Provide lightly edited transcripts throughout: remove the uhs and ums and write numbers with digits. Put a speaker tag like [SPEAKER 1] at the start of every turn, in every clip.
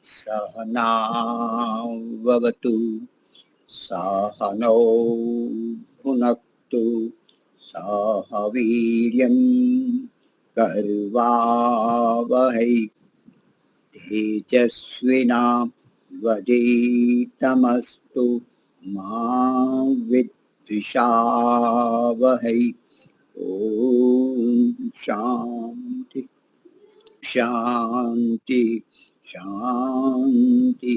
[SPEAKER 1] सहनाववतु सहनौ भुनक्तु सह वीर्यं कर्वावहै तेजस्विनावधीतमस्तु मा विद्विषावहै। ओम शांति शांति शांति।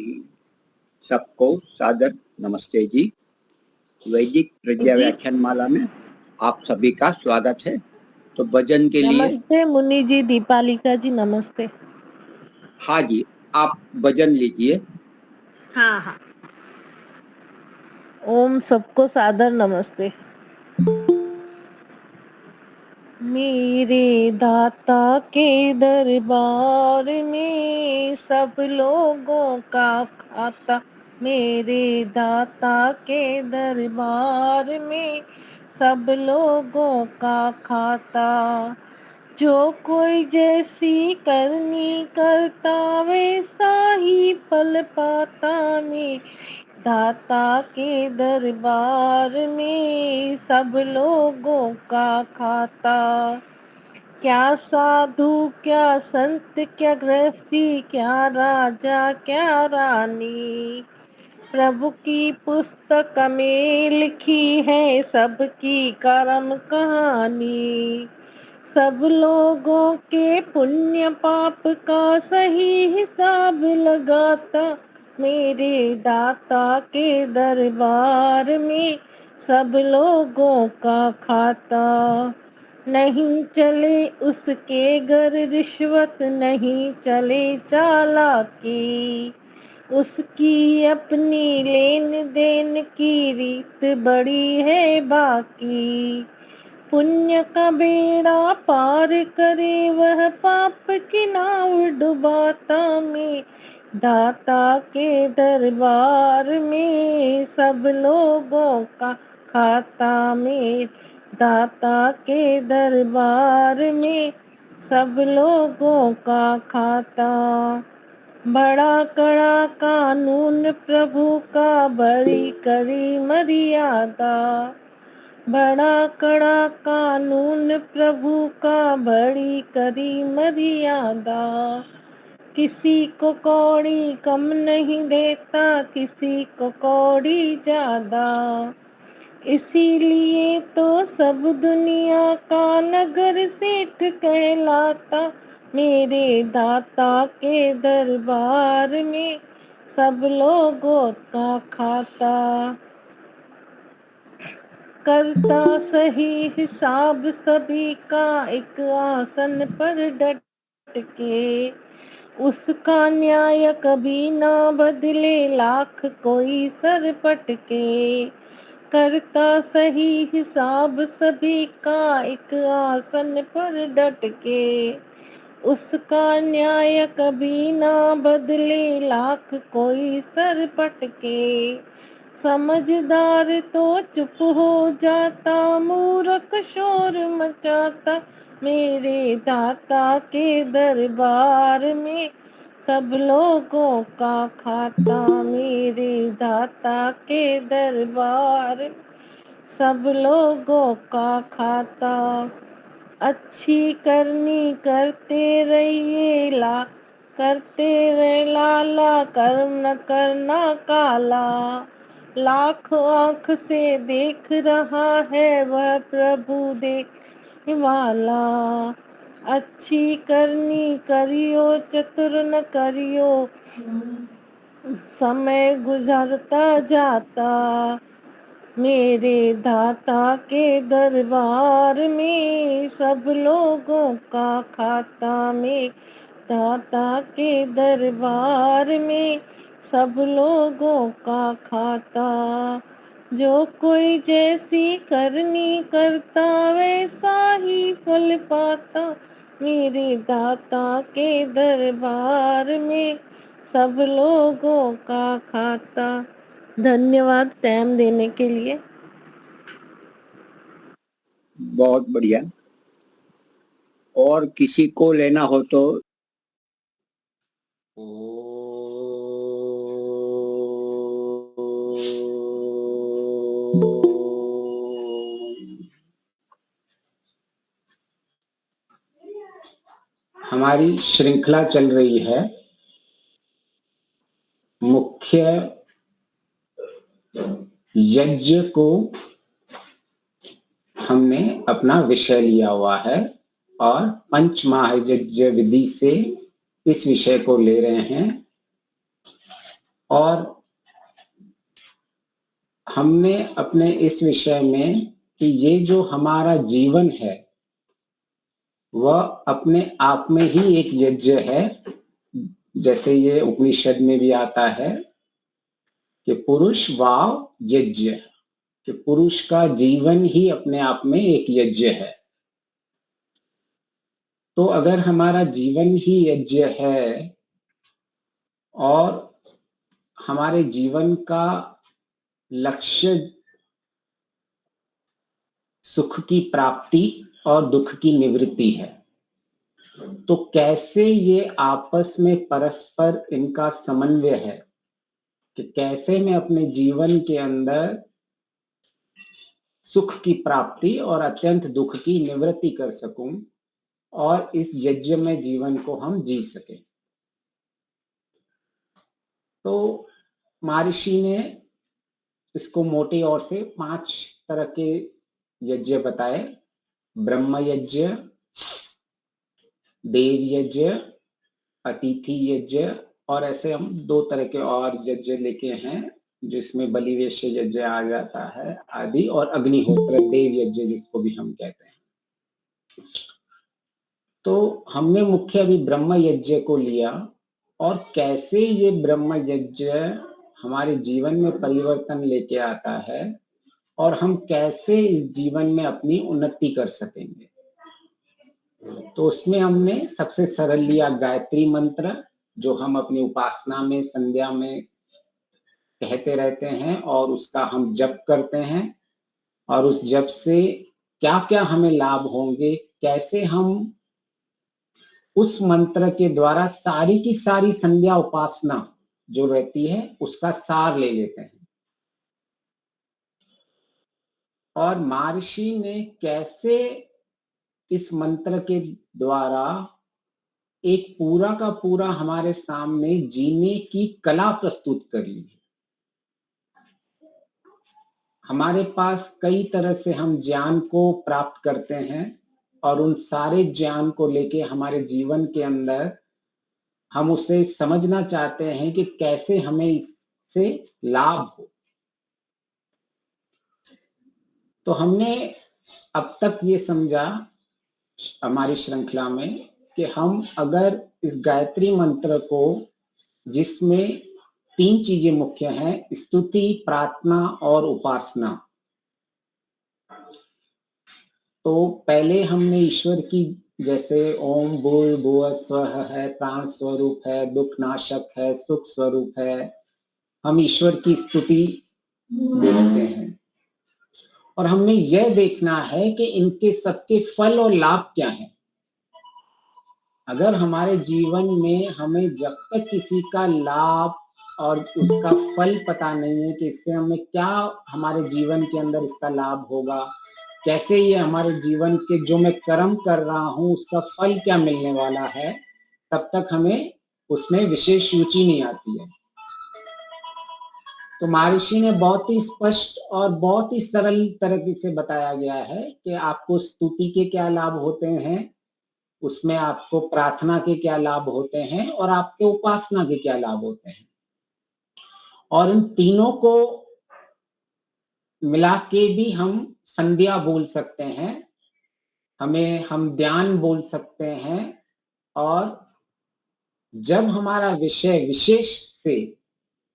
[SPEAKER 1] सबको सादर नमस्ते जी। वैदिक प्रज्ञा
[SPEAKER 2] जी
[SPEAKER 1] व्याख्यान माला में आप सभी का स्वागत है। तो भजन के लिए
[SPEAKER 2] नमस्ते मुनि जी, दीपालिका जी नमस्ते।
[SPEAKER 1] हाँ जी, आप भजन लीजिए।
[SPEAKER 2] हाँ हाँ। ओम सबको सादर नमस्ते। मेरे दाता के दरबार में सब लोगों का खाता, मेरे दाता के दरबार में सब लोगों का खाता। जो कोई जैसी करनी करता वैसा ही फल पाता, में दाता के दरबार में सब लोगों का खाता। क्या साधु क्या संत क्या गृहस्थी, क्या राजा क्या रानी, प्रभु की पुस्तक में लिखी है सबकी कर्म कहानी। सब लोगों के पुण्य पाप का सही हिसाब लगाता, मेरे दाता के दरबार में सब लोगों का खाता। नहीं चले उसके घर रिश्वत, नहीं चले चालाकी, उसकी अपनी लेन देन की रीत बड़ी है बाकी। पुण्य का बेड़ा पार करे वह पाप की नाव डुबाता, में दाता के दरबार में सब लोगों का खाता, में दाता के दरबार में सब लोगों का खाता। बड़ा कड़ा कानून प्रभु का, बड़ी कड़ी मर्यादा, बड़ा कड़ा कानून प्रभु का, बड़ी कड़ी मर्यादा। किसी को कौड़ी कम नहीं देता, किसी को कौड़ी ज्यादा। इसीलिए तो सब दुनिया का नगर सेठ कहलाता, मेरे दाता के दरबार में सब लोगों का खाता। करता सही हिसाब सभी का, एक आसन पर डट के, उसका न्याय कभी ना बदले, लाख कोई सर पटके। करता सही हिसाब सभी का, एक आसन पर डट के, उसका न्याय कभी ना बदले, लाख कोई सर पटके। समझदार तो चुप हो जाता, मूर्ख शोर मचाता, मेरे दाता के दरबार में सब लोगों का खाता, मेरे दाता के दरबार सब लोगों का खाता। अच्छी करनी करते रहिए, करते रहे लाला, कर्म न करना काला। लाख आँख से देख रहा है वह प्रभु देख वाला। अच्छी करनी करियो, चतुर न करियो, समय गुजरता जाता, मेरे दाता के दरबार में सब लोगों का खाता, में दाता के दरबार में सब लोगों का खाता। जो कोई जैसी करनी करता वैसा ही फल पाता, मेरे दाता के दरबार में सब लोगों का खाता। धन्यवाद टाइम देने के लिए।
[SPEAKER 1] बहुत बढ़िया। और किसी को लेना हो तो
[SPEAKER 3] हमारी श्रृंखला चल रही है मुख्य यज्ञ को हमने अपना विषय लिया हुआ है और पंच महायज्ञ विधि से इस विषय को ले रहे हैं। और हमने अपने इस विषय में कि ये जो हमारा जीवन है वह अपने आप में ही एक यज्ञ है। जैसे ये उपनिषद में भी आता है कि पुरुष वाव यज्ञ, कि पुरुष का जीवन ही अपने आप में एक यज्ञ है। तो अगर हमारा जीवन ही यज्ञ है और हमारे जीवन का लक्ष्य सुख की प्राप्ति और दुख की निवृत्ति है, तो कैसे ये आपस में परस्पर इनका समन्वय है कि कैसे मैं अपने जीवन के अंदर सुख की प्राप्ति और अत्यंत दुख की निवृत्ति कर सकूं और इस यज्ञ में जीवन को हम जी सकें। तो महर्षि ने इसको मोटे और से 5 तरह के यज्ञ बताए: ब्रह्म यज्ञ, देव यज्ञ, अतिथि यज्ञ, और ऐसे हम 2 तरह के और यज्ञ लेके हैं जिसमें बलिवेश यज्ञ आ जाता है आदि, और अग्निहोत्र देव यज्ञ जिसको भी हम कहते हैं। तो हमने मुख्य अभी ब्रह्म यज्ञ को लिया और कैसे ये ब्रह्म यज्ञ हमारे जीवन में परिवर्तन लेके आता है और हम कैसे इस जीवन में अपनी उन्नति कर सकेंगे। तो उसमें हमने सबसे सरल लिया गायत्री मंत्र, जो हम अपनी उपासना में संध्या में कहते रहते हैं और उसका हम जप करते हैं, और उस जप से क्या क्या हमें लाभ होंगे, कैसे हम उस मंत्र के द्वारा सारी की सारी संध्या उपासना जो रहती है उसका सार ले लेते हैं। और महर्षि ने कैसे इस मंत्र के द्वारा एक पूरा का पूरा हमारे सामने जीने की कला प्रस्तुत करी है। हमारे पास कई तरह से हम ज्ञान को प्राप्त करते हैं और उन सारे ज्ञान को लेके हमारे जीवन के अंदर हम उसे समझना चाहते हैं कि कैसे हमें इससे लाभ हो। तो हमने अब तक ये समझा हमारी श्रृंखला में कि हम अगर इस गायत्री मंत्र को, जिसमें 3 चीजें मुख्य हैं, स्तुति, प्रार्थना और उपासना, तो पहले हमने ईश्वर की, जैसे ओम भूर्भुवः स्वः है, प्राण स्वरूप है, दुख नाशक है, सुख स्वरूप है, हम ईश्वर की स्तुति देखते हैं। और हमने यह देखना है कि इनके सबके फल और लाभ क्या हैं। अगर हमारे जीवन में हमें जब तक किसी का लाभ और उसका फल पता नहीं है कि इससे हमें क्या हमारे जीवन के अंदर इसका लाभ होगा, कैसे ये हमारे जीवन के जो मैं कर्म कर रहा हूं उसका फल क्या मिलने वाला है, तब तक हमें उसमें विशेष रुचि नहीं आती है। तो महर्षि ने बहुत ही स्पष्ट और बहुत ही सरल तरीके से बताया गया है कि आपको स्तुति के क्या लाभ होते हैं, उसमें आपको प्रार्थना के क्या लाभ होते हैं और आपके उपासना के क्या लाभ होते हैं। और इन तीनों को मिला के भी हम संध्या बोल सकते हैं, हम ध्यान बोल सकते हैं। और जब हमारा विषय विशेष से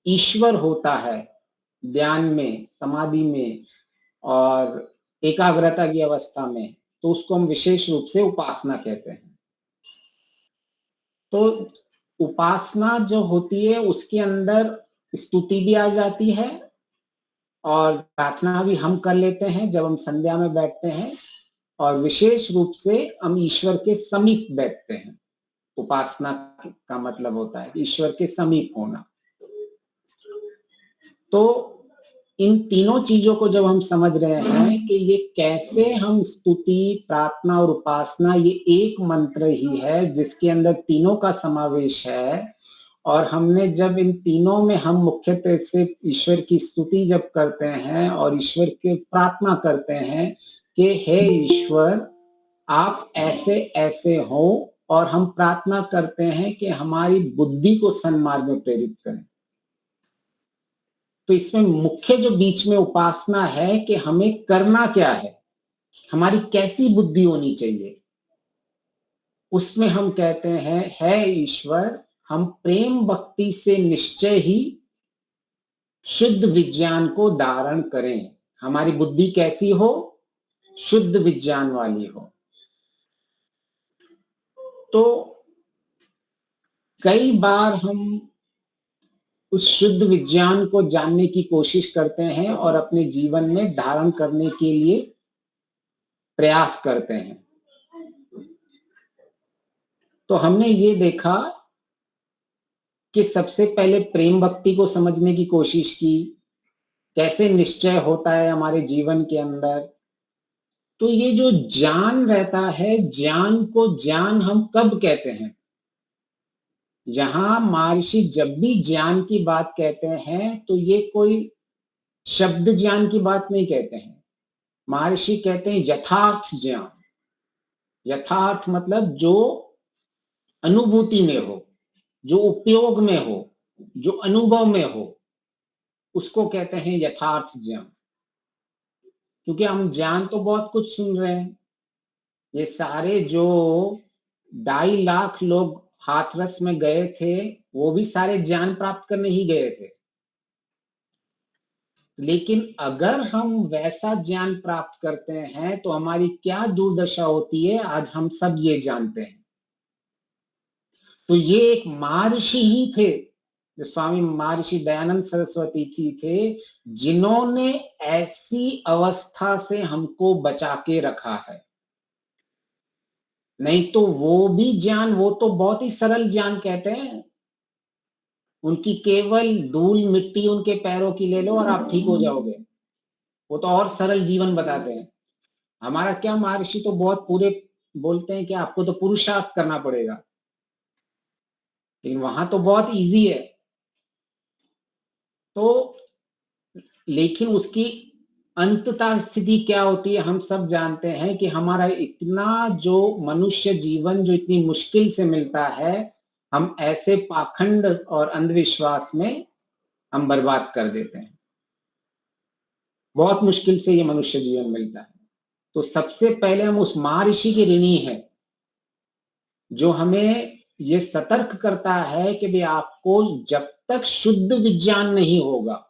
[SPEAKER 3] ईश्वर होता है ध्यान में, समाधि में और एकाग्रता की अवस्था में, तो उसको हम विशेष रूप से उपासना कहते हैं। तो उपासना जो होती है उसके अंदर स्तुति भी आ जाती है और प्रार्थना भी हम कर लेते हैं जब हम संध्या में बैठते हैं, और विशेष रूप से हम ईश्वर के समीप बैठते हैं। उपासना का मतलब होता है ईश्वर के समीप होना। तो इन तीनों चीजों को जब हम समझ रहे हैं कि ये कैसे हम स्तुति, प्रार्थना और उपासना ये एक मंत्र ही है जिसके अंदर तीनों का समावेश है, और हमने जब इन तीनों में हम मुख्यतः से ईश्वर की स्तुति जब करते हैं और ईश्वर के प्रार्थना करते हैं कि हे ईश्वर आप ऐसे ऐसे हो, और हम प्रार्थना करते हैं कि हमारी बुद्धि को सन्मार्ग में प्रेरित करें, तो इसमें मुख्य जो बीच में उपासना है कि हमें करना क्या है, हमारी कैसी बुद्धि होनी चाहिए, उसमें हम कहते हैं हे ईश्वर हम प्रेम भक्ति से निश्चय ही शुद्ध विज्ञान को धारण करें, हमारी बुद्धि कैसी हो, शुद्ध विज्ञान वाली हो। तो कई बार हम उस शुद्ध विज्ञान को जानने की कोशिश करते हैं और अपने जीवन में धारण करने के लिए प्रयास करते हैं। तो हमने ये देखा कि सबसे पहले प्रेम भक्ति को समझने की कोशिश की, कैसे निश्चय होता है हमारे जीवन के अंदर। तो ये जो ज्ञान रहता है, ज्ञान को ज्ञान हम कब कहते हैं? यहां महर्षि जब भी ज्ञान की बात कहते हैं तो ये कोई शब्द ज्ञान की बात नहीं कहते हैं। महर्षि कहते हैं यथार्थ ज्ञान। यथार्थ मतलब जो अनुभूति में हो, जो उपयोग में हो, जो अनुभव में हो, उसको कहते हैं यथार्थ ज्ञान। क्योंकि हम ज्ञान तो बहुत कुछ सुन रहे हैं, ये सारे जो 2.5 लाख लोग हाथरस में गए थे वो भी सारे ज्ञान प्राप्त करने ही गए थे, लेकिन अगर हम वैसा ज्ञान प्राप्त करते हैं तो हमारी क्या दुर्दशा होती है आज हम सब ये जानते हैं। तो ये एक महर्षि ही थे, जो स्वामी महर्षि दयानंद सरस्वती जी थे, जिन्होंने ऐसी अवस्था से हमको बचा के रखा है। नहीं तो वो भी ज्ञान, वो तो बहुत ही सरल ज्ञान कहते हैं, उनकी केवल धूल मिट्टी उनके पैरों की ले लो और आप ठीक हो जाओगे, वो तो और सरल जीवन बताते हैं। हमारा क्या, महर्षि तो बहुत पूरे बोलते हैं कि आपको तो पुरुषार्थ करना पड़ेगा, लेकिन वहां तो बहुत इजी है। तो लेकिन उसकी अंततः स्थिति क्या होती है हम सब जानते हैं कि हमारा इतना जो मनुष्य जीवन जो इतनी मुश्किल से मिलता है, हम ऐसे पाखंड और अंधविश्वास में हम बर्बाद कर देते हैं। बहुत मुश्किल से ये मनुष्य जीवन मिलता है। तो सबसे पहले हम उस महर्षि के ऋणी हैं जो हमें ये सतर्क करता है कि भाई आपको जब तक शुद्ध विज्ञान नहीं होगा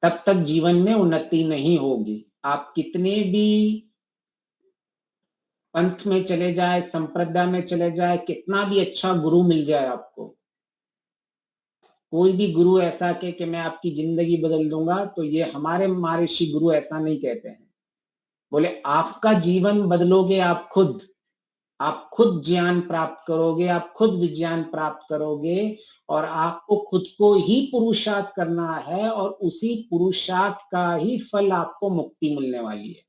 [SPEAKER 3] तब तक जीवन में उन्नति नहीं होगी। आप कितने भी पंथ में चले जाए, संप्रदाय में चले जाए, कितना भी अच्छा गुरु मिल जाए आपको, कोई भी गुरु ऐसा कहे कि मैं आपकी जिंदगी बदल दूंगा, तो ये हमारे महर्षि गुरु ऐसा नहीं कहते हैं। बोले आपका जीवन बदलोगे आप खुद ज्ञान प्राप्त करोगे, आप खुद विज्ञान प्राप्त करोगे, और आपको खुद को ही पुरुषार्थ करना है, और उसी पुरुषार्थ का ही फल आपको मुक्ति मिलने वाली है।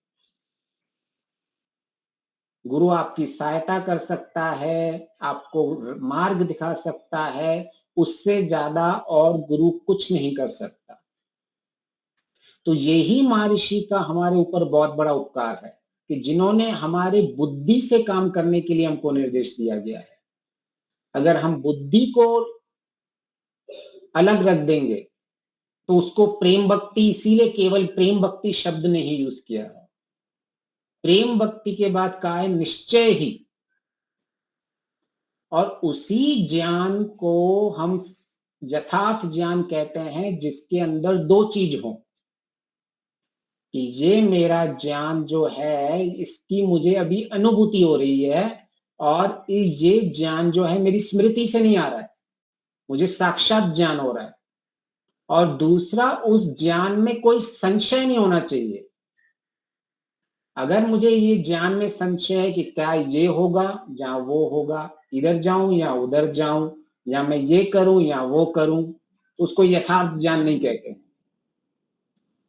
[SPEAKER 3] गुरु आपकी सहायता कर सकता है, आपको मार्ग दिखा सकता है, उससे ज्यादा और गुरु कुछ नहीं कर सकता। तो यही महर्षि का हमारे ऊपर बहुत बड़ा उपकार है कि जिन्होंने हमारे बुद्धि से काम करने के लिए हमको निर्देश दिया गया है। अगर हम बुद्धि को अलग रख देंगे तो उसको प्रेम भक्ति, इसीलिए केवल प्रेम भक्ति शब्द ने ही यूज किया है। प्रेम भक्ति के बाद कहा है निश्चय ही, और उसी ज्ञान को हम यथार्थ ज्ञान कहते हैं जिसके अंदर दो चीज हो कि ये मेरा ज्ञान जो है इसकी मुझे अभी अनुभूति हो रही है, और ये ज्ञान जो है मेरी स्मृति से नहीं आ रहा है, मुझे साक्षात ज्ञान हो रहा है। और दूसरा, उस ज्ञान में कोई संशय नहीं होना चाहिए। अगर मुझे ये ज्ञान में संशय है कि क्या ये होगा या वो होगा, इधर जाऊं या उधर जाऊं, या मैं ये करूं या वो करूं, उसको यथार्थ ज्ञान नहीं कहते।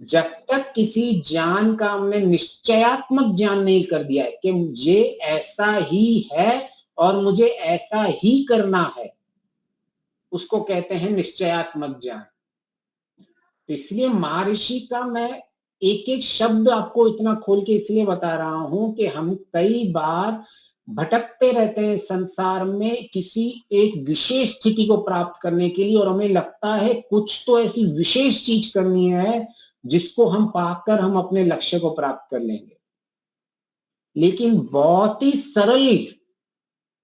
[SPEAKER 3] जब तक किसी ज्ञान का हमने निश्चयात्मक ज्ञान नहीं कर दिया है कि ये ऐसा ही है और मुझे ऐसा ही करना है, उसको कहते हैं निश्चयात्मक ज्ञान। तो इसलिए महर्षि का मैं एक एक शब्द आपको इतना खोल के इसलिए बता रहा हूं कि हम कई बार भटकते रहते हैं संसार में किसी एक विशेष स्थिति को प्राप्त करने के लिए, और हमें लगता है कुछ तो ऐसी विशेष चीज करनी है जिसको हम पाकर हम अपने लक्ष्य को प्राप्त कर लेंगे। लेकिन बहुत ही सरल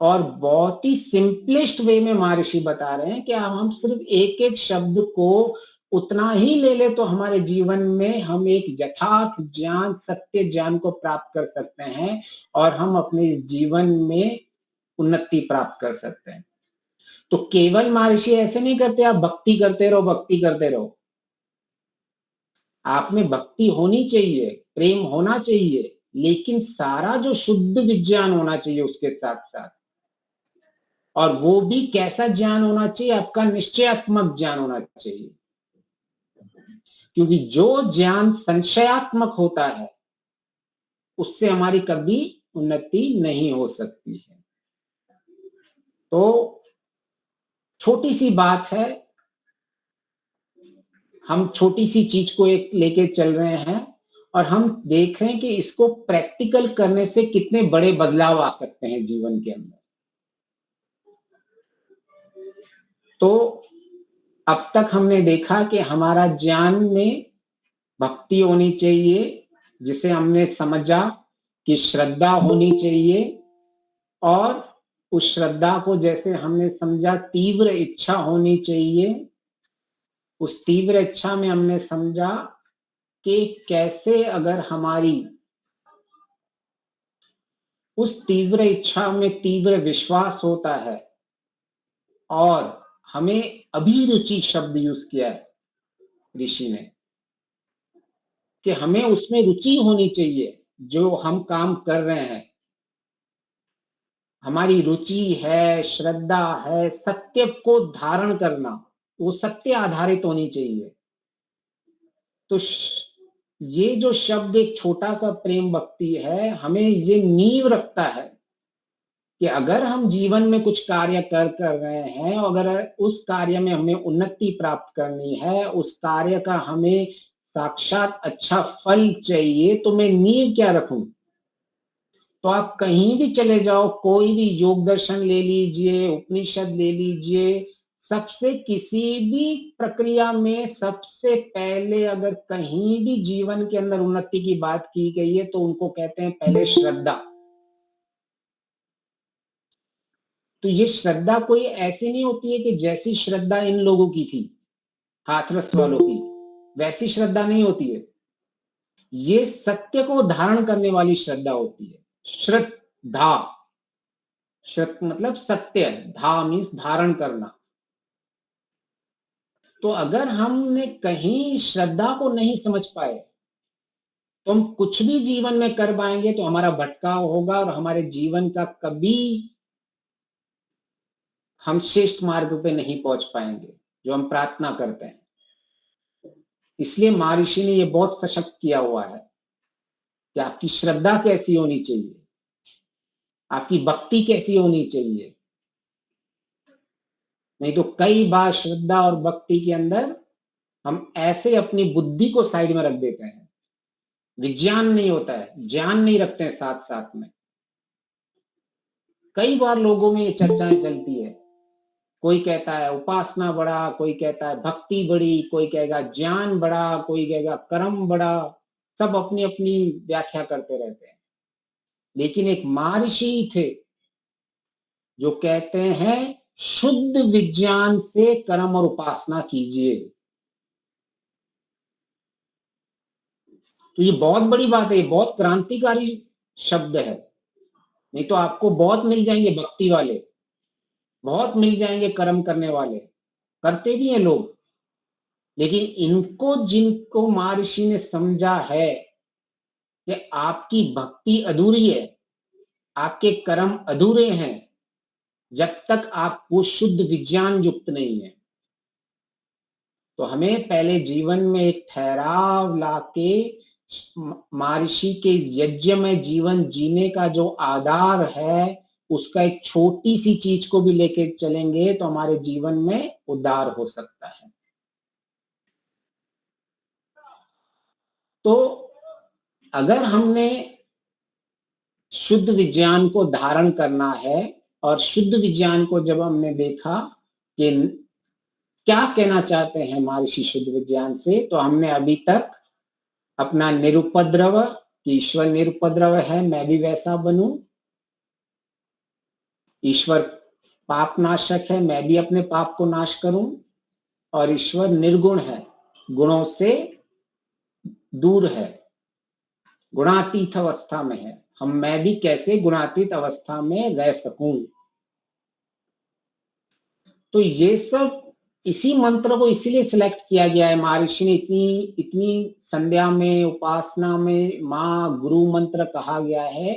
[SPEAKER 3] और बहुत ही सिंपलेस्ट वे में महर्षि बता रहे हैं कि हम सिर्फ एक एक शब्द को उतना ही ले ले तो हमारे जीवन में हम एक यथार्थ ज्ञान, सत्य ज्ञान को प्राप्त कर सकते हैं और हम अपने जीवन में उन्नति प्राप्त कर सकते हैं। तो केवल महर्षि ऐसे नहीं करते आप भक्ति करते रहो, भक्ति करते रहो। आप में भक्ति होनी चाहिए, प्रेम होना चाहिए, लेकिन सारा जो शुद्ध विज्ञान होना चाहिए उसके साथ साथ। और वो भी कैसा ज्ञान होना चाहिए? आपका निश्चयात्मक ज्ञान होना चाहिए, क्योंकि जो ज्ञान संशयात्मक होता है उससे हमारी कभी उन्नति नहीं हो सकती है। तो छोटी सी बात है, हम छोटी सी चीज को एक लेके चल रहे हैं और हम देख रहे हैं कि इसको प्रैक्टिकल करने से कितने बड़े बदलाव आ सकते हैं जीवन के अंदर। तो अब तक हमने देखा कि हमारा ज्ञान में भक्ति होनी चाहिए, जिसे हमने समझा कि श्रद्धा होनी चाहिए, और उस श्रद्धा को जैसे हमने समझा तीव्र इच्छा होनी चाहिए। उस तीव्र इच्छा में हमने समझा कि कैसे अगर हमारी उस तीव्र इच्छा में तीव्र विश्वास होता है, और हमें अभिरुचि शब्द यूज किया है ऋषि ने कि हमें उसमें रुचि होनी चाहिए जो हम काम कर रहे हैं। हमारी रुचि है, श्रद्धा है, सत्य को धारण करना, वो सत्य आधारित होनी चाहिए। तो ये जो शब्द एक छोटा सा प्रेम भक्ति है, हमें ये नींव रखता है कि अगर हम जीवन में कुछ कार्य कर रहे हैं, अगर उस कार्य में हमें उन्नति प्राप्त करनी है, उस कार्य का हमें साक्षात अच्छा फल चाहिए, तो मैं नींव क्या रखूं? तो आप कहीं भी चले जाओ, कोई भी योग दर्शन ले लीजिए, उपनिषद ले लीजिए, सबसे किसी भी प्रक्रिया में सबसे पहले अगर कहीं भी जीवन के अंदर उन्नति की बात की गई है तो उनको कहते हैं पहले श्रद्धा। तो ये श्रद्धा कोई ऐसी नहीं होती है कि जैसी श्रद्धा इन लोगों की थी, हाथरस वालों की, वैसी श्रद्धा नहीं होती है। ये सत्य को धारण करने वाली श्रद्धा होती है। श्रद्धा, श्रद्धा मतलब सत्य, धा मीन्स धारण करना। तो अगर हमने कहीं श्रद्धा को नहीं समझ पाए तो हम कुछ भी जीवन में कर पाएंगे तो हमारा भटकाव होगा और हमारे जीवन का कभी हम श्रेष्ठ मार्ग पे नहीं पहुंच पाएंगे जो हम प्रार्थना करते हैं। इसलिए महर्षि ने ये बहुत सशक्त किया हुआ है कि आपकी श्रद्धा कैसी होनी चाहिए, आपकी भक्ति कैसी होनी चाहिए। नहीं तो कई बार श्रद्धा और भक्ति के अंदर हम ऐसे अपनी बुद्धि को साइड में रख देते हैं, विज्ञान नहीं होता है, ज्ञान नहीं रखते हैं साथ साथ में। कई बार लोगों में ये चर्चाएं चलती है, कोई कहता है उपासना बड़ा, कोई कहता है भक्ति बड़ी, कोई कहेगा ज्ञान बड़ा, कोई कहेगा कर्म बड़ा, सब अपनी अपनी व्याख्या करते रहते हैं। लेकिन एक महर्षि थे जो कहते हैं शुद्ध विज्ञान से कर्म और उपासना कीजिए। तो ये बहुत बड़ी बात है, बहुत क्रांतिकारी शब्द है। नहीं तो आपको बहुत मिल जाएंगे भक्ति वाले, बहुत मिल जाएंगे कर्म करने वाले, करते भी हैं लोग, लेकिन इनको जिनको महर्षि ने समझा है कि आपकी भक्ति अधूरी है, आपके कर्म अधूरे हैं जब तक आप वो शुद्ध विज्ञान युक्त नहीं है। तो हमें पहले जीवन में एक ठहराव लाके महर्षि के यज्ञ में जीवन जीने का जो आधार है, उसका एक छोटी सी चीज को भी लेके चलेंगे तो हमारे जीवन में उद्धार हो सकता है। तो अगर हमने शुद्ध विज्ञान को धारण करना है, और शुद्ध विज्ञान को जब हमने देखा कि क्या कहना चाहते हैं महर्षि शुद्ध विज्ञान से, तो हमने अभी तक अपना निरुपद्रव कि ईश्वर निरुपद्रव है, मैं भी वैसा बनूं, ईश्वर पाप नाशक है, मैं भी अपने पाप को नाश करूं, और ईश्वर निर्गुण है, गुणों से दूर है, गुणातीत अवस्था में है, मैं भी कैसे गुणातीत अवस्था में रह सकूं। तो ये सब इसी मंत्र को इसीलिए सिलेक्ट किया गया है, महर्षि ने इतनी संध्या में, उपासना में माँ गुरु मंत्र कहा गया है,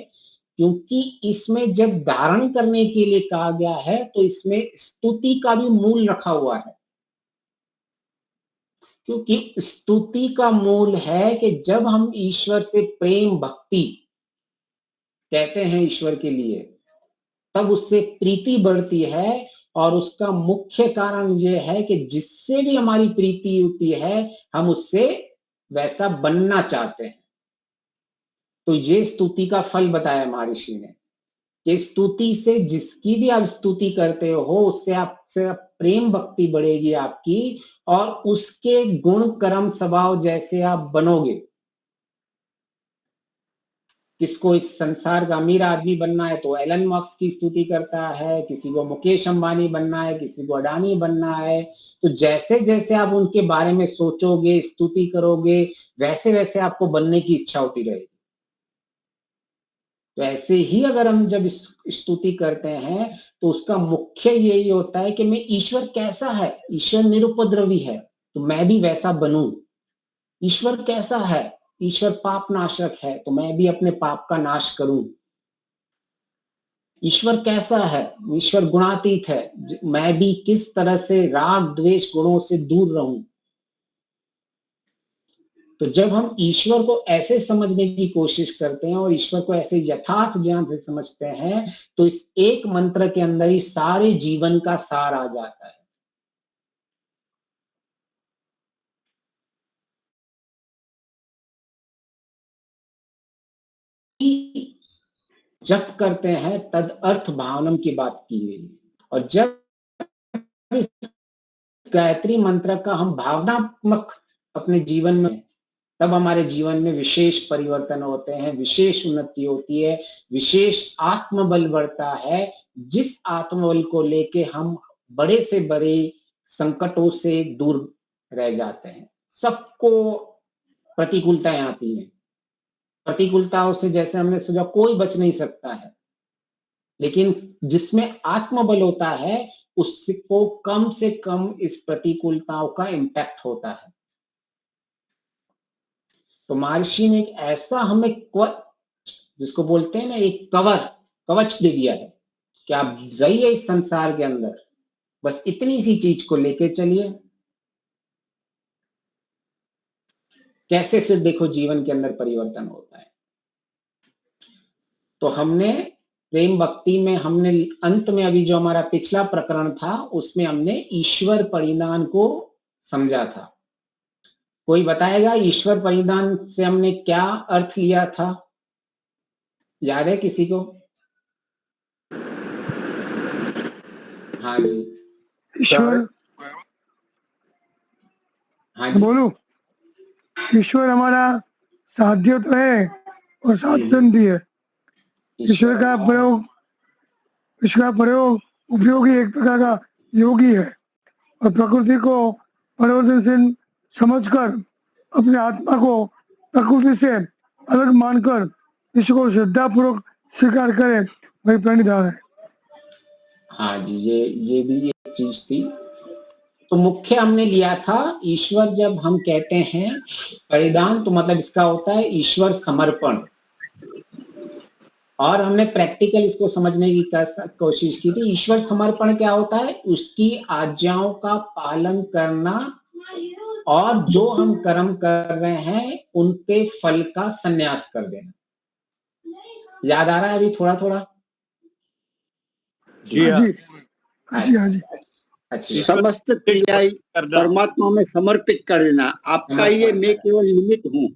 [SPEAKER 3] क्योंकि इसमें जब धारण करने के लिए कहा गया है तो इसमें स्तुति का भी मूल रखा हुआ है। क्योंकि स्तुति का मूल है कि जब हम ईश्वर से प्रेम भक्ति कहते हैं ईश्वर के लिए, तब उससे प्रीति बढ़ती है, और उसका मुख्य कारण यह है कि जिससे भी हमारी प्रीति होती है हम उससे वैसा बनना चाहते हैं। तो ये स्तुति का फल बताया महर्षि ने कि स्तुति से जिसकी भी आप स्तुति करते हो उससे आपसे प्रेम भक्ति बढ़ेगी आपकी, और उसके गुण कर्म स्वभाव जैसे आप बनोगे। किसको इस संसार का अमीर आदमी बनना है तो एलन मस्क की स्तुति करता है, किसी को मुकेश अंबानी बनना है, किसी को अडानी बनना है। तो जैसे जैसे आप उनके बारे में सोचोगे, स्तुति करोगे, वैसे वैसे आपको बनने की इच्छा होती रहेगी। तो ऐसे ही अगर हम जब स्तुति करते हैं तो उसका मुख्य यही होता है कि मैं ईश्वर कैसा है, ईश्वर निरुपद्रवी है तो मैं भी वैसा बनूं। ईश्वर कैसा है, ईश्वर पाप नाशक है तो मैं भी अपने पाप का नाश करूं। ईश्वर कैसा है, ईश्वर गुणातीत है, मैं भी किस तरह से राग द्वेष गुणों से दूर रहूं। तो जब हम ईश्वर को ऐसे समझने की कोशिश करते हैं और ईश्वर को ऐसे यथार्थ ज्ञान से समझते हैं तो इस एक मंत्र के अंदर ही सारे जीवन का सार आ जाता है। जप करते हैं तद अर्थ भावनम की बात की गई, और जब इस गायत्री मंत्र का हम भावनात्मक अपने जीवन में, तब हमारे जीवन में विशेष परिवर्तन होते हैं, विशेष उन्नति होती है, विशेष आत्मबल बढ़ता है, जिस आत्मबल को लेके हम बड़े से बड़े संकटों से दूर रह जाते हैं। सबको प्रतिकूलताएं आती हैं, प्रतिकूलताओं से जैसे हमने सोचा कोई बच नहीं सकता है, लेकिन जिसमें आत्मबल होता है उसको कम से कम इस प्रतिकूलताओं का इम्पैक्ट होता है। तो महर्षि ने एक ऐसा हमें जिसको बोलते हैं ना एक कवच दे दिया है कि आप रहिए इस संसार के अंदर, बस इतनी सी चीज को लेके चलिए। कैसे फिर देखो जीवन के अंदर परिवर्तन होता है। तो हमने प्रेम भक्ति में, हमने अंत में अभी जो हमारा पिछला प्रकरण था उसमें हमने ईश्वर परिधान को समझा था। कोई बताएगा ईश्वर परिधान से हमने क्या अर्थ लिया था? याद है किसी को? हाँ जी,
[SPEAKER 4] ईश्वर,
[SPEAKER 3] हाँ जी
[SPEAKER 4] बोलू। ईश्वर हमारा साध्य तो है और साधन भी है। ईश्वर का प्रयोग उपयोगी एक प्रकार का योगी है, और प्रकृति को परिवर्तनशील समझकर अपने आत्मा को प्रकृति से अलग मानकर इसको श्रद्धा पूर्वक स्वीकार करे, वही प्रणिधान है।
[SPEAKER 3] हाँ जी, ये भी एक चीज थी। तो मुख्य हमने लिया था ईश्वर, जब हम कहते हैं परिधान तो मतलब इसका होता है ईश्वर समर्पण, और हमने प्रैक्टिकल इसको समझने की कोशिश की थी। ईश्वर समर्पण क्या होता है? उसकी आज्ञाओं का पालन करना और जो हम कर्म कर रहे हैं उनके फल का संन्यास कर देना। याद आ रहा है अभी थोड़ा थोड़ा?
[SPEAKER 5] जी
[SPEAKER 4] हाँ जी, हाँ जी, हाँ जी।
[SPEAKER 3] अच्छा,
[SPEAKER 1] समस्त क्रियाएं
[SPEAKER 5] करना।
[SPEAKER 1] परमात्मा में समर्पित कर देना। आपका ये मैं केवल निमित्त हूँ।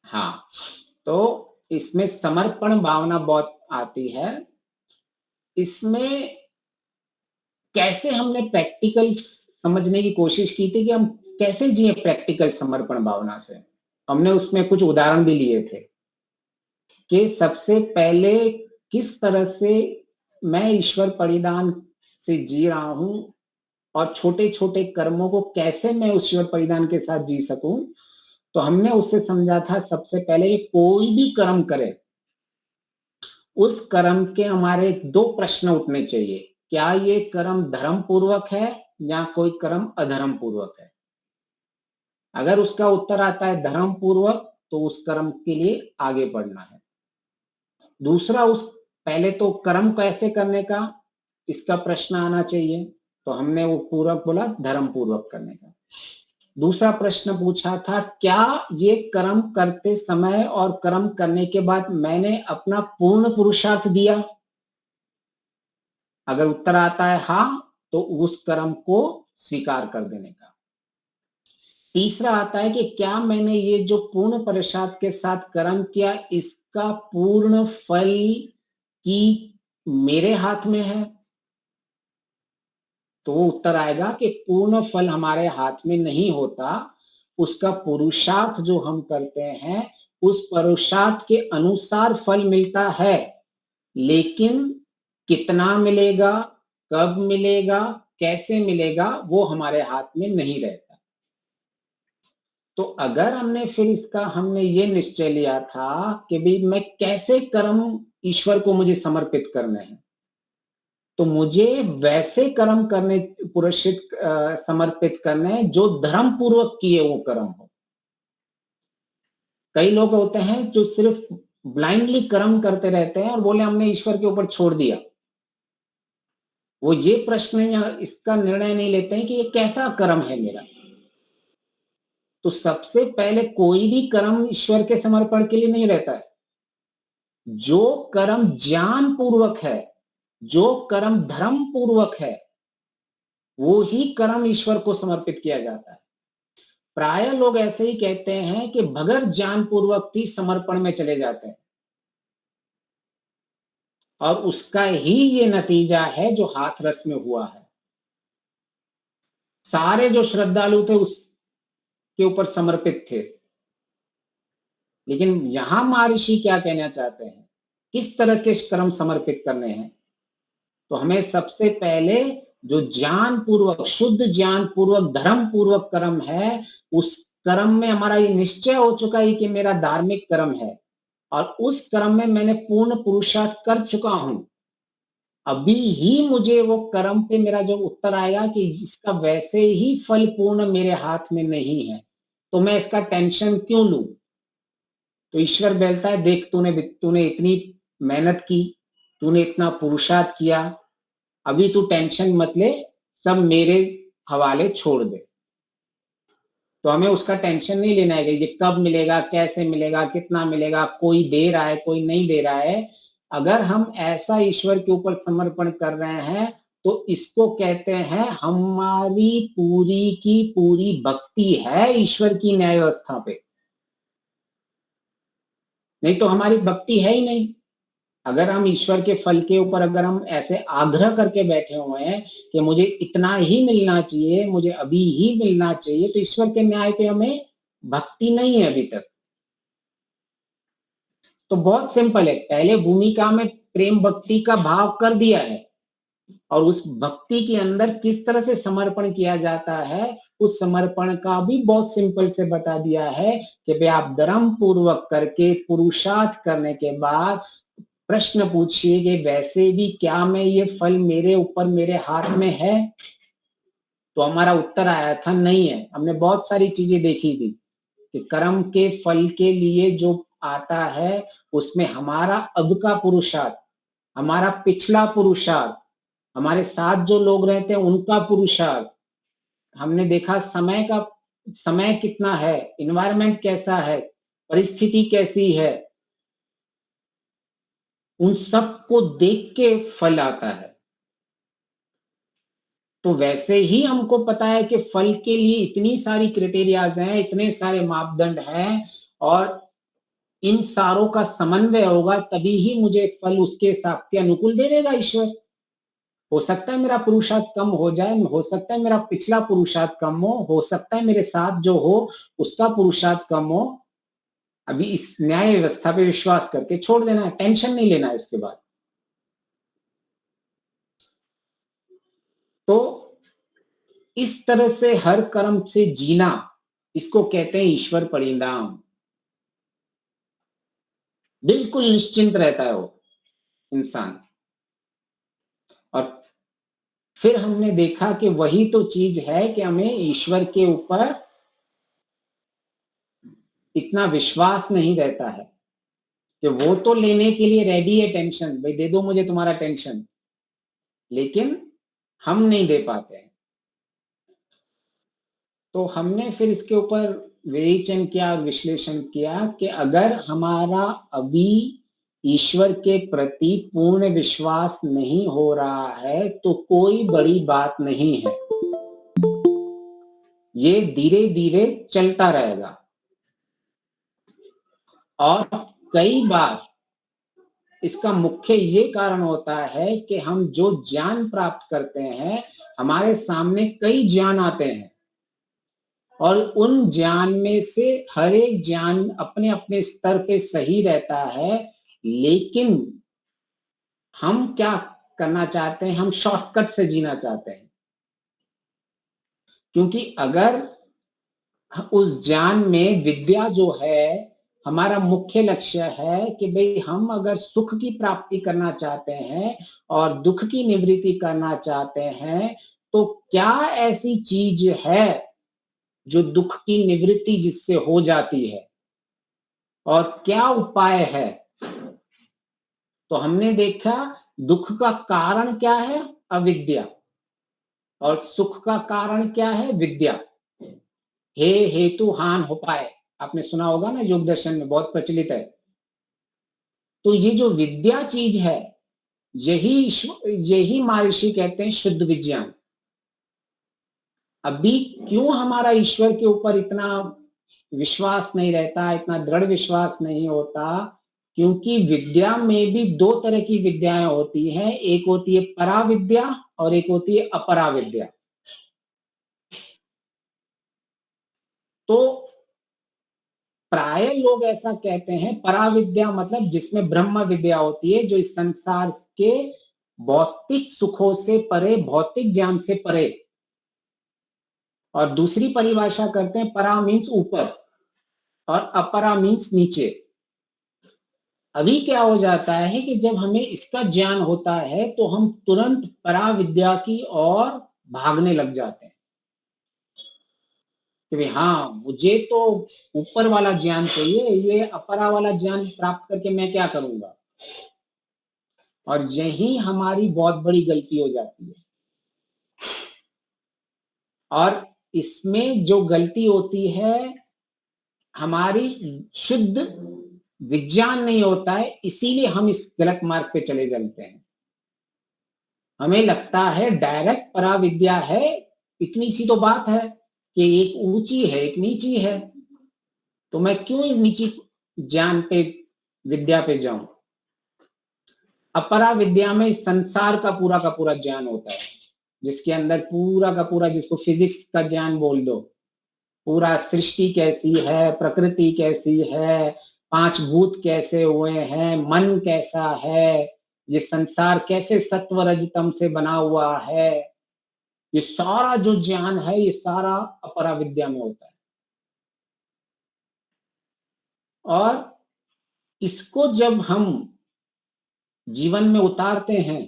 [SPEAKER 3] हाँ, तो इसमें समर्पण भावना बहुत आती है। इसमें कैसे हमने प्रैक्टिकल समझने की कोशिश की थी कि हम कैसे जिए प्रैक्टिकल समर्पण भावना से। हमने उसमें कुछ उदाहरण भी लिए थे कि सबसे पहले किस तरह से मैं ईश्वर परिधान से जी रहा हूं और छोटे छोटे कर्मों को कैसे मैं ईश्वर परिधान के साथ जी सकूं। तो हमने उससे समझा था सबसे पहले कोई भी कर्म करे उस कर्म के हमारे दो प्रश्न उठने चाहिए। क्या ये कर्म धर्म पूर्वक है या कोई कर्म अधर्म पूर्वक है? अगर उसका उत्तर आता है धर्म पूर्वक तो उस कर्म के लिए आगे बढ़ना है। दूसरा, उस पहले तो कर्म कैसे करने का इसका प्रश्न आना चाहिए, तो हमने वो पूर्वक बोला धर्म पूर्वक करने का। दूसरा प्रश्न पूछा था क्या ये कर्म करते समय और कर्म करने के बाद मैंने अपना पूर्ण पुरुषार्थ दिया? अगर उत्तर आता है हाँ तो उस कर्म को स्वीकार कर देने का। तीसरा आता है कि क्या मैंने ये जो पूर्ण पुरुषार्थ के साथ कर्म किया इसका पूर्ण फल की मेरे हाथ में है? तो उत्तर आएगा कि पूर्ण फल हमारे हाथ में नहीं होता। उसका पुरुषार्थ जो हम करते हैं उस पुरुषार्थ के अनुसार फल मिलता है, लेकिन कितना मिलेगा, कब मिलेगा, कैसे मिलेगा वो हमारे हाथ में नहीं रहता। तो अगर हमने ये निश्चय लिया था कि भाई मैं कैसे कर्म ईश्वर को मुझे समर्पित करने हैं, तो मुझे वैसे कर्म करने समर्पित करने जो धर्म पूर्वक किए वो कर्म हो। कई लोग होते हैं जो सिर्फ ब्लाइंडली कर्म करते रहते हैं और बोले हमने ईश्वर के ऊपर छोड़ दिया। वो ये प्रश्न या इसका निर्णय नहीं लेते हैं कि ये कैसा कर्म है मेरा। तो सबसे पहले कोई भी कर्म ईश्वर के समर्पण के लिए नहीं रहता है। जो कर्म ज्ञान पूर्वक है, जो कर्म धर्म पूर्वक है, वो ही कर्म ईश्वर को समर्पित किया जाता है। प्राय लोग ऐसे ही कहते हैं कि बगैर ज्ञान पूर्वक ही समर्पण में चले जाते हैं और उसका ही ये नतीजा है जो हाथरस में हुआ है। सारे जो श्रद्धालु थे उसके ऊपर समर्पित थे, लेकिन यहां महर्षि क्या कहना चाहते हैं, किस तरह के कर्म समर्पित करने हैं। तो हमें सबसे पहले जो ज्ञान पूर्वक, शुद्ध ज्ञान पूर्वक, धर्म पूर्वक कर्म है, उस कर्म में हमारा ये निश्चय हो चुका है कि मेरा धार्मिक कर्म है और उस कर्म में मैंने पूर्ण पुरुषार्थ कर चुका हूं। अभी ही मुझे वो कर्म पे मेरा जो उत्तर आएगा कि इसका वैसे ही फल पूर्ण मेरे हाथ में नहीं है, तो मैं इसका टेंशन क्यों लूं। तो ईश्वर बोलता है देख तूने इतनी मेहनत की, तूने इतना पुरुषार्थ किया, अभी तू टेंशन मत ले, सब मेरे हवाले छोड़ दे। तो हमें उसका टेंशन नहीं लेना है कि ये कब मिलेगा, कैसे मिलेगा, कितना मिलेगा, कोई दे रहा है कोई नहीं दे रहा है। अगर हम ऐसा ईश्वर के ऊपर समर्पण कर रहे हैं तो इसको कहते हैं हमारी पूरी की पूरी भक्ति है ईश्वर की न्याय व्यवस्था पे। नहीं तो हमारी भक्ति है ही नहीं। अगर हम ईश्वर के फल के ऊपर अगर हम ऐसे आग्रह करके बैठे हुए हैं कि मुझे इतना ही मिलना चाहिए, मुझे अभी ही मिलना चाहिए, तो ईश्वर के न्याय पे हमें भक्ति नहीं है अभी तक। तो बहुत सिंपल है, पहले भूमिका में प्रेम भक्ति का भाव कर दिया है और उस भक्ति के अंदर किस तरह से समर्पण किया जाता है उस समर्पण का भी बहुत सिंपल से बता दिया है कि भाई आप धर्म पूर्वक करके पुरुषार्थ करने के बाद प्रश्न पूछिए कि वैसे भी क्या मैं ये फल मेरे ऊपर मेरे हाथ में है। तो हमारा उत्तर आया था नहीं है। हमने बहुत सारी चीजें देखी थी कि कर्म के फल के लिए जो आता है उसमें हमारा अब का पुरुषार्थ, हमारा पिछला पुरुषार्थ, हमारे साथ जो लोग रहते हैं उनका पुरुषार्थ, हमने देखा समय का समय कितना है, इन्वायरमेंट कैसा है, परिस्थिति कैसी है, उन सब को देख के फल आता है। तो वैसे ही हमको पता है कि फल के लिए इतनी सारी क्राइटेरियाज हैं, इतने सारे मापदंड हैं, और इन सारों का समन्वय होगा तभी ही मुझे फल उसके हिसाब के अनुकूल दे देगा ईश्वर। हो सकता है मेरा पुरुषार्थ कम हो जाए, हो सकता है मेरा पिछला पुरुषार्थ कम हो सकता है मेरे साथ जो हो उसका पुरुषार्थ कम हो। अभी इस न्याय व्यवस्था पे विश्वास करके छोड़ देना है, टेंशन नहीं लेना है उसके बाद। तो इस तरह से हर कर्म से जीना, इसको कहते हैं ईश्वर परिणाम। बिल्कुल निश्चिंत रहता है वो इंसान। और फिर हमने देखा कि वही तो चीज है कि हमें ईश्वर के ऊपर इतना विश्वास नहीं रहता है कि वो तो लेने के लिए रेडी है टेंशन, भाई दे दो मुझे तुम्हारा टेंशन, लेकिन हम नहीं दे पाते हैं। तो हमने फिर इसके ऊपर विवेचन किया और विश्लेषण किया कि अगर हमारा अभी ईश्वर के प्रति पूर्ण विश्वास नहीं हो रहा है तो कोई बड़ी बात नहीं है, ये धीरे धीरे चलता रहेगा। और कई बार इसका मुख्य ये कारण होता है कि हम जो ज्ञान प्राप्त करते हैं, हमारे सामने कई ज्ञान आते हैं और उन ज्ञान में से हर एक ज्ञान अपने अपने स्तर पे सही रहता है, लेकिन हम क्या करना चाहते हैं, हम शॉर्टकट से जीना चाहते हैं। क्योंकि अगर उस ज्ञान में विद्या जो है, हमारा मुख्य लक्ष्य है कि भाई हम अगर सुख की प्राप्ति करना चाहते हैं और दुख की निवृत्ति करना चाहते हैं, तो क्या ऐसी चीज है जो दुख की निवृत्ति जिससे हो जाती है और क्या उपाय है। तो हमने देखा दुख का कारण क्या है, अविद्या, और सुख का कारण क्या है, विद्या। हे हेतु हान उपाय, आपने सुना होगा ना, योग दर्शन में बहुत प्रचलित है। तो ये जो विद्या चीज है, यही महर्षि कहते हैं शुद्ध विज्ञान। अभी क्यों हमारा ईश्वर के ऊपर इतना विश्वास नहीं रहता, इतना दृढ़ विश्वास नहीं होता, क्योंकि विद्या में भी दो तरह की विद्याएं होती हैं, एक होती है पराविद्या और एक होती है अपराविद्या। तो प्राय लोग ऐसा कहते हैं, पराविद्या मतलब जिसमें ब्रह्म विद्या होती है, जो इस संसार के भौतिक सुखों से परे, भौतिक ज्ञान से परे। और दूसरी परिभाषा करते हैं, परा मीन्स ऊपर और अपरा मीन्स नीचे। अभी क्या हो जाता है कि जब हमें इसका ज्ञान होता है तो हम तुरंत पराविद्या की ओर भागने लग जाते हैं कि हाँ, मुझे तो ऊपर वाला ज्ञान चाहिए, ये अपरा वाला ज्ञान प्राप्त करके मैं क्या करूंगा। और यही हमारी बहुत बड़ी गलती हो जाती है। और इसमें जो गलती होती है, हमारी शुद्ध विज्ञान नहीं होता है, इसीलिए हम इस गलत मार्ग पे चले जाते हैं। हमें लगता है डायरेक्ट पराविद्या है, इतनी सी तो बात है कि एक ऊंची है एक नीची है, तो मैं क्यों इस नीची ज्ञान पे, विद्या पे जाऊं। अपरा विद्या में संसार का पूरा ज्ञान होता है, जिसके अंदर पूरा का पूरा, जिसको फिजिक्स का ज्ञान बोल दो, पूरा सृष्टि कैसी है, प्रकृति कैसी है, पांच भूत कैसे हुए हैं, मन कैसा है, ये संसार कैसे सत्व रजतम से बना हुआ है, ये सारा जो ज्ञान है ये सारा अपरा विद्या में होता है। और इसको जब हम जीवन में उतारते हैं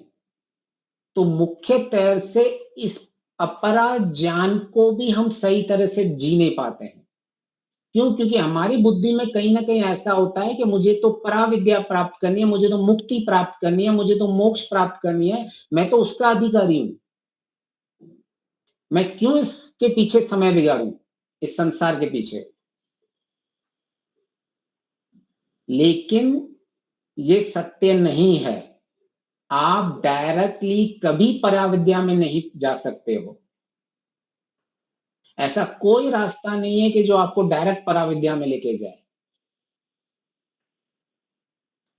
[SPEAKER 3] तो मुख्य तरह से इस अपरा ज्ञान को भी हम सही तरह से जी नहीं पाते हैं। क्यों? क्योंकि हमारी बुद्धि में कहीं ना कहीं ऐसा होता है कि मुझे तो पराविद्या प्राप्त करनी है, मुझे तो मुक्ति प्राप्त करनी है, मुझे तो मोक्ष प्राप्त करनी है, मैं तो उसका अधिकारी हूं, मैं क्यों इसके पीछे समय बिगाड़ूं। इस संसार के पीछे, लेकिन ये सत्य नहीं है। आप डायरेक्टली कभी पराविद्या में नहीं जा सकते हो। ऐसा कोई रास्ता नहीं है कि जो आपको डायरेक्ट पराविद्या में लेके जाए।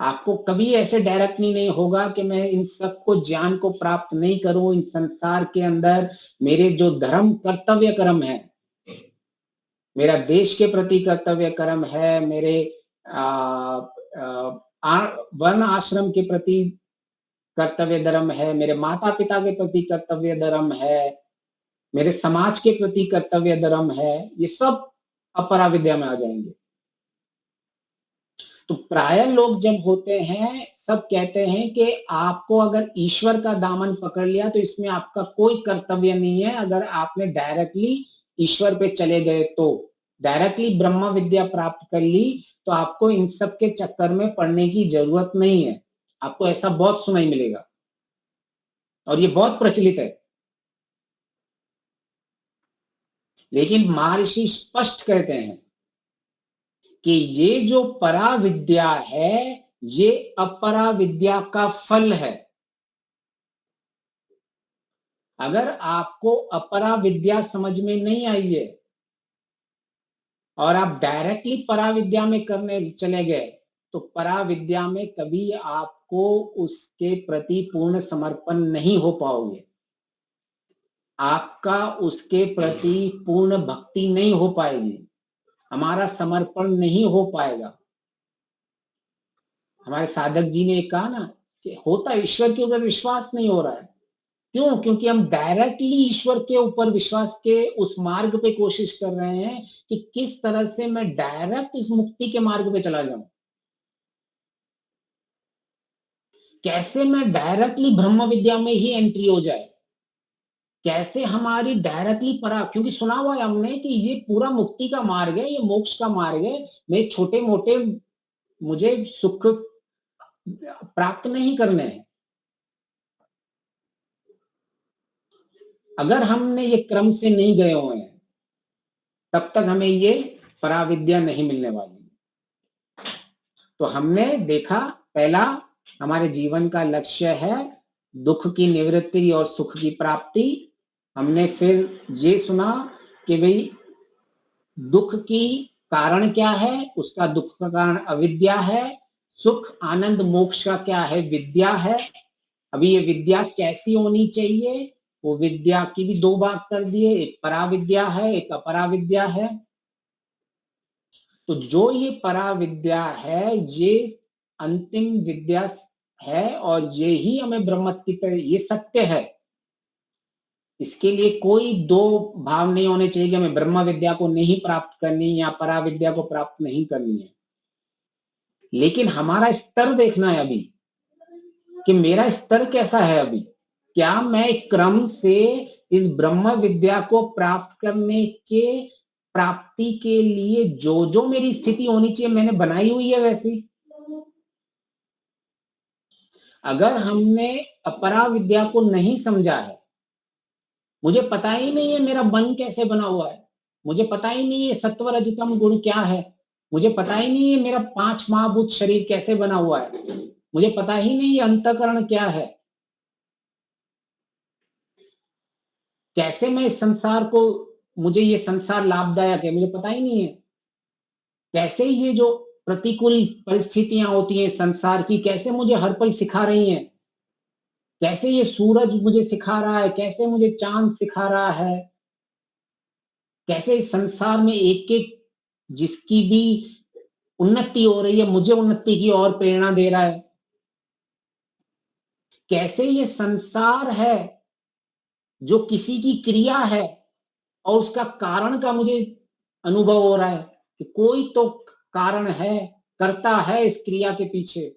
[SPEAKER 3] आपको कभी ऐसे डायरेक्ट नहीं होगा कि मैं इन सबको ज्ञान को प्राप्त नहीं करूं। इन संसार के अंदर मेरे जो धर्म कर्तव्य कर्म है, मेरा देश के प्रति कर्तव्य कर्म है, मेरे वर्ण आश्रम के प्रति कर्तव्य धर्म है, मेरे माता पिता के प्रति कर्तव्य धर्म है, मेरे समाज के प्रति कर्तव्य धर्म है, ये सब अपराविद्या में आ जाएंगे। तो प्राय लोग जब होते हैं सब कहते हैं कि आपको अगर ईश्वर का दामन पकड़ लिया तो इसमें आपका कोई कर्तव्य नहीं है। अगर आपने डायरेक्टली ईश्वर पे चले गए, तो डायरेक्टली ब्रह्म विद्या प्राप्त कर ली, तो आपको इन सब के चक्कर में पड़ने की जरूरत नहीं है। आपको ऐसा बहुत सुनाई मिलेगा और ये बहुत प्रचलित है। लेकिन महर्षि स्पष्ट कहते हैं कि ये जो पराविद्या है ये अपराविद्या का फल है। अगर आपको अपराविद्या समझ में नहीं आई है और आप डायरेक्टली पराविद्या में करने चले गए, तो पराविद्या में कभी आपको उसके प्रति पूर्ण समर्पण नहीं हो पाओगे। आपका उसके प्रति पूर्ण भक्ति नहीं हो पाएगी, हमारा समर्पण नहीं हो पाएगा। हमारे साधक जी ने कहा ना कि होता ईश्वर के ऊपर विश्वास नहीं हो रहा है। क्यों? क्योंकि हम डायरेक्टली ईश्वर के ऊपर विश्वास के उस मार्ग पे कोशिश कर रहे हैं कि किस तरह से मैं डायरेक्ट इस मुक्ति के मार्ग पे चला जाऊं, कैसे मैं डायरेक्टली ब्रह्म विद्या में ही एंट्री हो जाए, कैसे हमारी डायरेक्टली क्योंकि सुना हुआ है हमने कि ये पूरा मुक्ति का मार्ग है, ये मोक्ष का मार्ग है। मैं छोटे मोटे मुझे सुख प्राप्त नहीं करने हैं। अगर हमने ये क्रम से नहीं गए हुए हैं तब तक हमें ये पराविद्या नहीं मिलने वाली। तो हमने देखा, पहला हमारे जीवन का लक्ष्य है दुख की निवृत्ति और सुख की प्राप्ति। हमने फिर ये सुना कि भाई दुख की कारण क्या है, उसका दुख का कारण अविद्या है। सुख आनंद मोक्ष का क्या है? विद्या है। अभी ये विद्या कैसी होनी चाहिए, वो विद्या की भी दो भाग कर दिए, एक पराविद्या है, एक अपराविद्या है। तो जो ये पराविद्या है ये अंतिम विद्या है और ये ही हमें ब्रह्म की तरह, ये सत्य है। इसके लिए कोई दो भाव नहीं होने चाहिए कि हमें ब्रह्म विद्या को नहीं प्राप्त करनी या पराविद्या को प्राप्त नहीं करनी है। लेकिन हमारा स्तर देखना है अभी कि मेरा स्तर कैसा है अभी। क्या मैं क्रम से इस ब्रह्म विद्या को प्राप्त करने के प्राप्ति के लिए जो जो मेरी स्थिति होनी चाहिए मैंने बनाई हुई है वैसी? अगर हमने अपरा विद्या को नहीं समझा है, मुझे पता ही नहीं है मेरा मन कैसे बना हुआ है, मुझे पता ही नहीं है सत्व रजतम गुण क्या है, मुझे पता ही नहीं है मेरा 5 महाभूत शरीर कैसे बना हुआ है, मुझे पता ही नहीं है अंतःकरण क्या है, कैसे मैं इस संसार को, मुझे ये संसार लाभदायक है, मुझे पता ही नहीं है। कैसे ये जो प्रतिकूल परिस्थितियां होती हैं संसार की, कैसे मुझे हर पल सिखा रही हैं, कैसे ये सूरज मुझे सिखा रहा है, कैसे मुझे चांद सिखा रहा है, कैसे इस संसार में एक एक जिसकी भी उन्नति हो रही है मुझे उन्नति की ओर प्रेरणा दे रहा है। कैसे ये संसार है जो किसी की क्रिया है और उसका कारण का मुझे अनुभव हो रहा है कि कोई तो कारण है, करता है इस क्रिया के पीछे।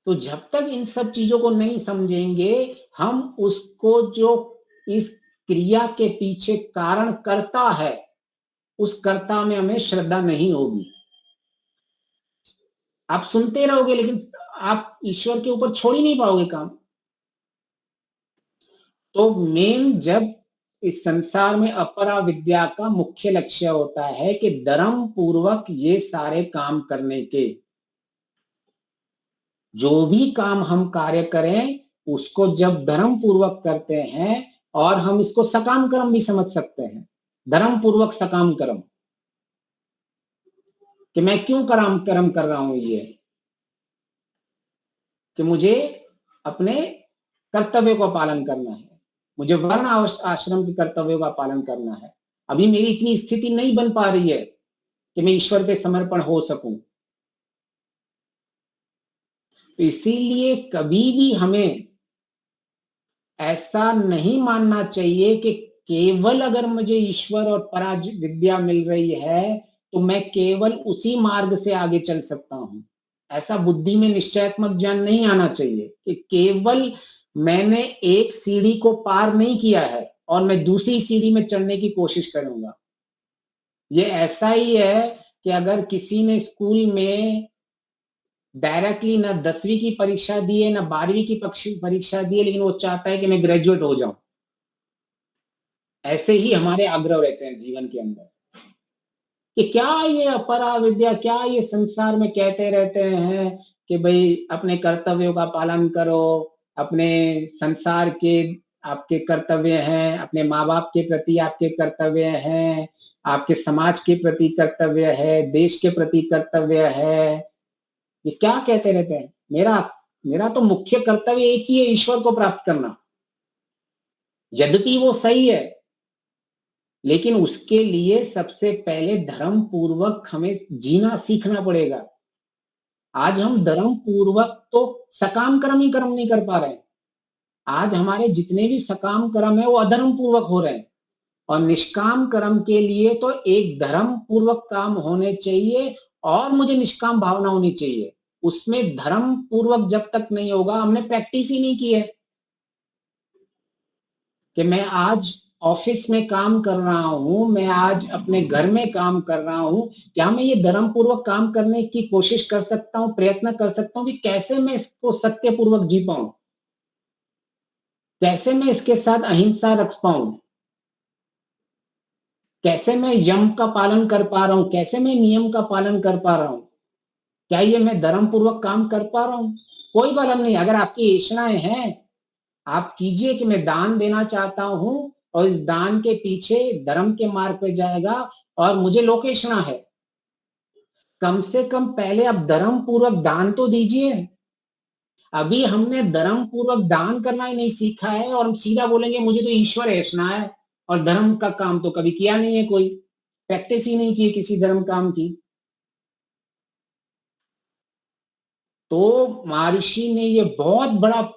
[SPEAKER 3] तो जब तक इन सब चीजों को नहीं समझेंगे हम उसको जो इस क्रिया के पीछे कारण करता है उस कर्ता में हमें श्रद्धा नहीं होगी। आप सुनते रहोगे लेकिन आप ईश्वर के ऊपर छोड़ ही नहीं पाओगे काम। तो मेन जब इस संसार में अपरा विद्या का मुख्य लक्ष्य होता है कि धर्म पूर्वक ये सारे काम करने के, जो भी काम हम कार्य करें उसको जब धर्म पूर्वक करते हैं, और हम इसको सकाम कर्म भी समझ सकते हैं, धर्म पूर्वक सकाम कर्म, कि मैं क्यों कर्म कर रहा हूं, ये कि मुझे अपने कर्तव्य का पालन करना है, मुझे वर्ण आश्रम के कर्तव्यों का पालन करना है। अभी मेरी इतनी स्थिति नहीं बन पा रही है कि मैं ईश्वर पे समर्पण हो सकूं। तो इसीलिए कभी भी हमें ऐसा नहीं मानना चाहिए कि केवल अगर मुझे ईश्वर और परा विद्या मिल रही है तो मैं केवल उसी मार्ग से आगे चल सकता हूं। ऐसा बुद्धि में निश्चयात्मक ज्ञान नहीं आना चाहिए कि केवल मैंने एक सीढ़ी को पार नहीं किया है और मैं दूसरी सीढ़ी में चढ़ने की कोशिश करूंगा। ये ऐसा ही है कि अगर किसी ने स्कूल में डायरेक्टली ना 10वीं की परीक्षा दी है ना 12वीं की परीक्षा दी है, लेकिन वो चाहता है कि मैं ग्रेजुएट हो जाऊं। ऐसे ही हमारे आग्रह रहते हैं जीवन के अंदर कि क्या ये अपरा विद्या, क्या ये संसार में कहते रहते हैं कि भाई अपने कर्तव्यों का पालन करो, अपने संसार के आपके कर्तव्य हैं, अपने माँ बाप के प्रति आपके कर्तव्य हैं, आपके समाज के प्रति कर्तव्य है, देश के प्रति कर्तव्य है। ये क्या कहते रहते हैं? मेरा तो मुख्य कर्तव्य एक ही है, ईश्वर को प्राप्त करना। यद्यपि वो सही है, लेकिन उसके लिए सबसे पहले धर्म पूर्वक हमें जीना सीखना पड़ेगा। आज हम धर्म पूर्वक तो सकाम कर्म ही कर्म नहीं कर पा रहे हैं। आज हमारे जितने भी सकाम कर्म है वो अधर्म पूर्वक हो रहे हैं, और निष्काम कर्म के लिए तो एक धर्म पूर्वक काम होने चाहिए और मुझे निष्काम भावना होनी चाहिए। उसमें धर्म पूर्वक जब तक नहीं होगा, हमने प्रैक्टिस ही नहीं की है कि मैं आज ऑफिस में काम कर रहा हूं, मैं आज अपने घर में काम कर रहा हूं, क्या मैं ये धर्म पूर्वक काम करने की कोशिश कर सकता हूं, प्रयत्न कर सकता हूं कि कैसे मैं इसको सत्य पूर्वक जी पाऊं, कैसे मैं इसके साथ अहिंसा रख पाऊं, कैसे मैं यम का पालन कर पा रहा हूं, कैसे मैं नियम का पालन कर पा रहा हूं, क्या ये मैं धर्म पूर्वक काम कर पा रहा हूं? कोई पालन नहीं। अगर आपकी इच्छाएं हैं, आप कीजिए कि मैं दान देना चाहता हूं और इस दान के पीछे धर्म के मार्ग पे जाएगा और मुझे लोकेशना है, कम से कम पहले आप धर्म पूर्वक दान तो दीजिए। अभी हमने धर्म पूर्वक दान करना ही नहीं सीखा है और हम सीधा बोलेंगे मुझे तो ईश्वर ऐसना है, और धर्म का काम तो कभी किया नहीं है, कोई प्रैक्टिस ही नहीं की किसी धर्म काम की। तो महर्षि ने ये बहुत बड़ा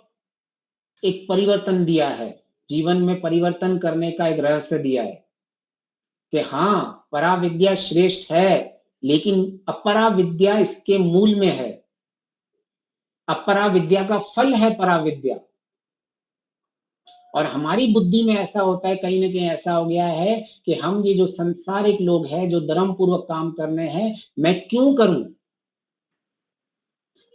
[SPEAKER 3] एक परिवर्तन दिया है, जीवन में परिवर्तन करने का एक रहस्य दिया है कि हाँ, परा विद्या श्रेष्ठ है, लेकिन अपरा विद्या इसके मूल में है। अपरा विद्या का फल है परा विद्या। और हमारी बुद्धि में ऐसा होता है, कहीं ना कहीं ऐसा हो गया है कि हम ये जो संसारिक लोग हैं, जो धर्म पूर्वक काम करने हैं, मैं क्यों करूं?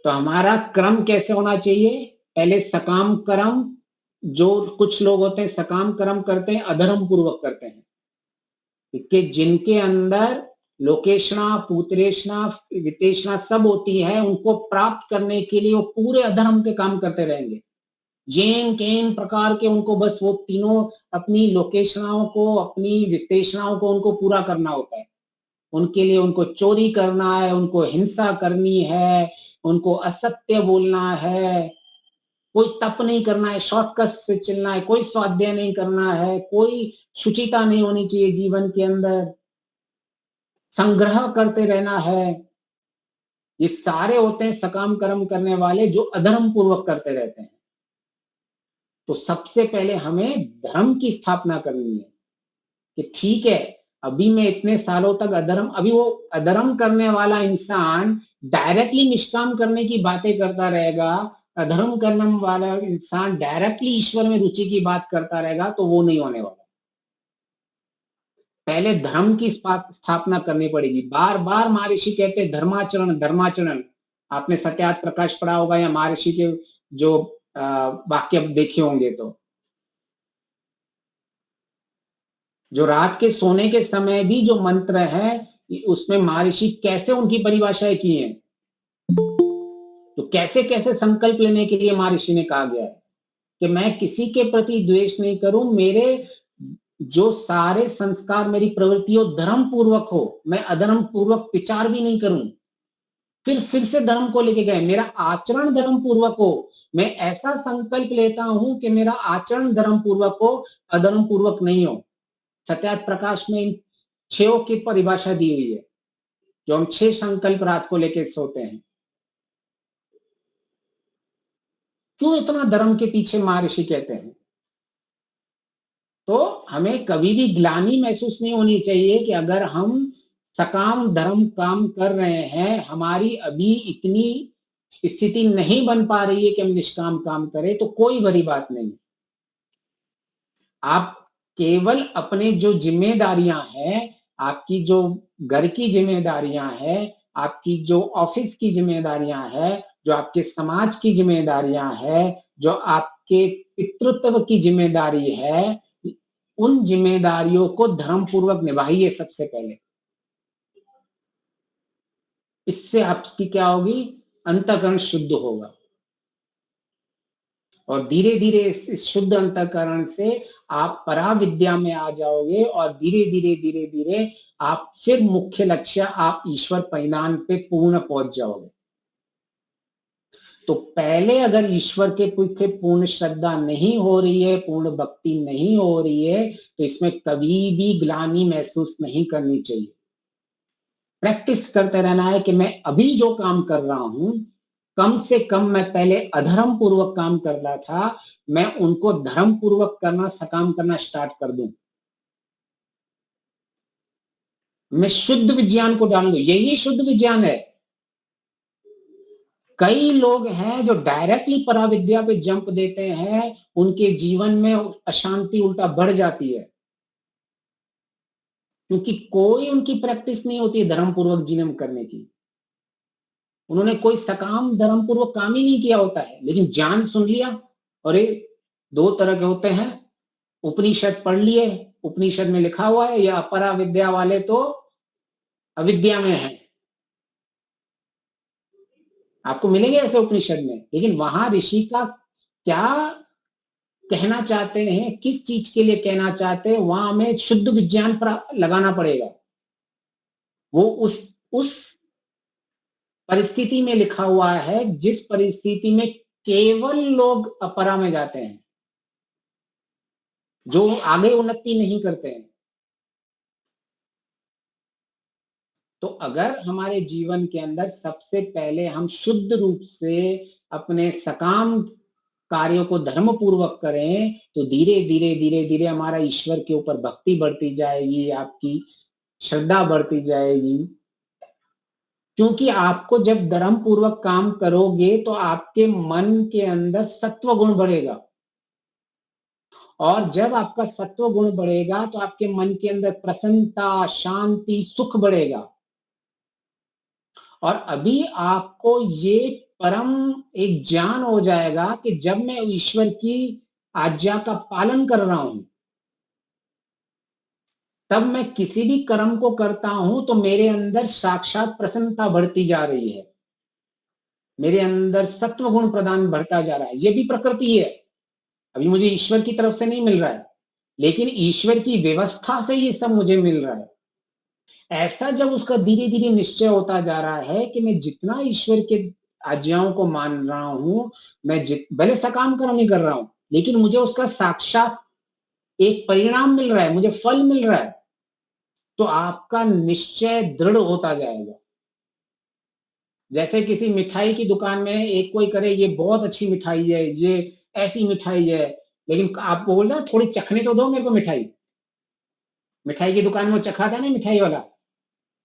[SPEAKER 3] तो हमारा क्रम कैसे होना चाहिए? पहले सकाम कर्म, जो कुछ लोग होते हैं सकाम कर्म करते हैं, अधर्म पूर्वक करते हैं, कि जिनके अंदर लोकेशना, पुत्रेशना, वितेशना सब होती है, उनको प्राप्त करने के लिए वो पूरे अधर्म के काम करते रहेंगे। जेन केन प्रकार के उनको बस वो तीनों अपनी लोकेशनाओं को, अपनी वितेशनाओं को उनको पूरा करना होता है। उनके लिए उनको चोरी करना है, उनको हिंसा करनी है, उनको असत्य बोलना है, कोई तप नहीं करना है, शॉर्टकट से चलना है, कोई स्वाध्याय नहीं करना है, कोई शुचिता नहीं होनी चाहिए जीवन के अंदर, संग्रह करते रहना है। ये सारे होते हैं सकाम कर्म करने वाले जो अधर्म पूर्वक करते रहते हैं। तो सबसे पहले हमें धर्म की स्थापना करनी है कि ठीक है, अभी मैं इतने सालों तक अधर्म, अभी वो अधर्म करने वाला इंसान डायरेक्टली निष्काम करने की बातें करता रहेगा, अधर्म करने वाला इंसान डायरेक्टली ईश्वर में रुचि की बात करता रहेगा, तो वो नहीं होने वाला। पहले धर्म की स्थापना करनी पड़ेगी। बार बार महर्षि कहते हैं धर्माचरण धर्माचरण। आपने सत्यार्थ प्रकाश पढ़ा होगा या महर्षि के जो वाक्य देखे होंगे। तो जो रात के सोने के समय भी जो मंत्र है उसमें महर्षि कैसे उनकी परिभाषाएं की हैं, तो कैसे कैसे संकल्प लेने के लिए महर्षि ने कहा गया है कि मैं किसी के प्रति द्वेष नहीं करूं, मेरे जो सारे संस्कार मेरी प्रवृत्तियों धर्म पूर्वक हो, मैं अधर्म पूर्वक विचार भी नहीं करूं। फिर से धर्म को लेके गए, मेरा आचरण धर्म पूर्वक हो, मैं ऐसा संकल्प लेता हूं कि मेरा आचरण धर्म पूर्वक हो, अधर्म पूर्वक नहीं हो। सत्यार्थ प्रकाश में इन 6 की परिभाषा दी हुई है, जो हम 6 संकल्प रात को लेके सोते हैं। क्यों इतना धर्म के पीछे महर्षि कहते हैं? तो हमें कभी भी ग्लानि महसूस नहीं होनी चाहिए कि अगर हम सकाम धर्म काम कर रहे हैं, हमारी अभी इतनी स्थिति नहीं बन पा रही है कि हम निष्काम काम करें, तो कोई बड़ी बात नहीं। आप केवल अपने जो जिम्मेदारियां हैं, आपकी जो घर की जिम्मेदारियां हैं, आपकी जो ऑफिस की जिम्मेदारियां हैं, जो आपके समाज की जिम्मेदारियां हैं, जो आपके पितृत्व की जिम्मेदारी है, उन जिम्मेदारियों को धर्म पूर्वक निभाइए सबसे पहले। इससे आपकी क्या होगी? अंतःकरण शुद्ध होगा, और धीरे धीरे इस शुद्ध अंतःकरण से आप पराविद्या में आ जाओगे, और धीरे धीरे धीरे धीरे आप फिर मुख्य लक्ष्य, आप ईश्वर परिणाम पे पूर्ण पहुंच जाओगे। तो पहले अगर ईश्वर के पीछे पूर्ण श्रद्धा नहीं हो रही है, पूर्ण भक्ति नहीं हो रही है, तो इसमें कभी भी ग्लानि महसूस नहीं करनी चाहिए। प्रैक्टिस करते रहना है कि मैं अभी जो काम कर रहा हूं, कम से कम मैं पहले अधर्म पूर्वक काम कर रहा था, मैं उनको धर्म पूर्वक करना, सकाम करना स्टार्ट कर दूं। मैं शुद्ध विज्ञान को डाल दूं, यही शुद्ध विज्ञान है। कई लोग हैं जो डायरेक्टली पराविद्या पे जंप देते हैं, उनके जीवन में अशांति उल्टा बढ़ जाती है, क्योंकि कोई उनकी प्रैक्टिस नहीं होती धर्म पूर्वक जीवन करने की। उन्होंने कोई सकाम धर्म पूर्वक काम ही नहीं किया होता है, लेकिन ज्ञान सुन लिया। और ये 2 तरह के होते हैं, उपनिषद पढ़ लिए, उपनिषद में लिखा हुआ है, या अपरा विद्या वाले तो अविद्या में है। आपको मिलेंगे ऐसे उपनिषद में, लेकिन वहां ऋषि का क्या कहना चाहते हैं, किस चीज के लिए कहना चाहते हैं, वहां हमें शुद्ध विज्ञान पर लगाना पड़ेगा। वो उस परिस्थिति में लिखा हुआ है जिस परिस्थिति में केवल लोग अपरा में जाते हैं, जो आगे उन्नति नहीं करते हैं। तो अगर हमारे जीवन के अंदर सबसे पहले हम शुद्ध रूप से अपने सकाम कार्यों को धर्म पूर्वक करें, तो धीरे धीरे धीरे धीरे हमारा ईश्वर के ऊपर भक्ति बढ़ती जाएगी, आपकी श्रद्धा बढ़ती जाएगी। क्योंकि आपको जब धर्म पूर्वक काम करोगे तो आपके मन के अंदर सत्व गुण बढ़ेगा, और जब आपका सत्व गुण बढ़ेगा तो आपके मन के अंदर प्रसन्नता, शांति, सुख बढ़ेगा। और अभी आपको ये परम एक ज्ञान हो जाएगा कि जब मैं ईश्वर की आज्ञा का पालन कर रहा हूं, तब मैं किसी भी कर्म को करता हूं तो मेरे अंदर साक्षात प्रसन्नता बढ़ती जा रही है, मेरे अंदर सत्व गुण प्रदान बढ़ता जा रहा है। ये भी प्रकृति है, अभी मुझे ईश्वर की तरफ से नहीं मिल रहा है, लेकिन ईश्वर की व्यवस्था से ये सब मुझे मिल रहा है। ऐसा जब उसका धीरे धीरे निश्चय होता जा रहा है कि मैं जितना ईश्वर के आज्ञाओं को मान रहा हूं, मैं भले सकाम कर्म नहीं कर रहा हूं, लेकिन मुझे उसका साक्षात एक परिणाम मिल रहा है, मुझे फल मिल रहा है, तो आपका निश्चय दृढ़ होता जाएगा। जैसे किसी मिठाई की दुकान में एक कोई करे, ये बहुत अच्छी मिठाई है, ये ऐसी मिठाई है, लेकिन आप बोल रहे थोड़ी चखने तो दो मेरे को मिठाई। मिठाई की दुकान में वो चखाता है ना मिठाई वाला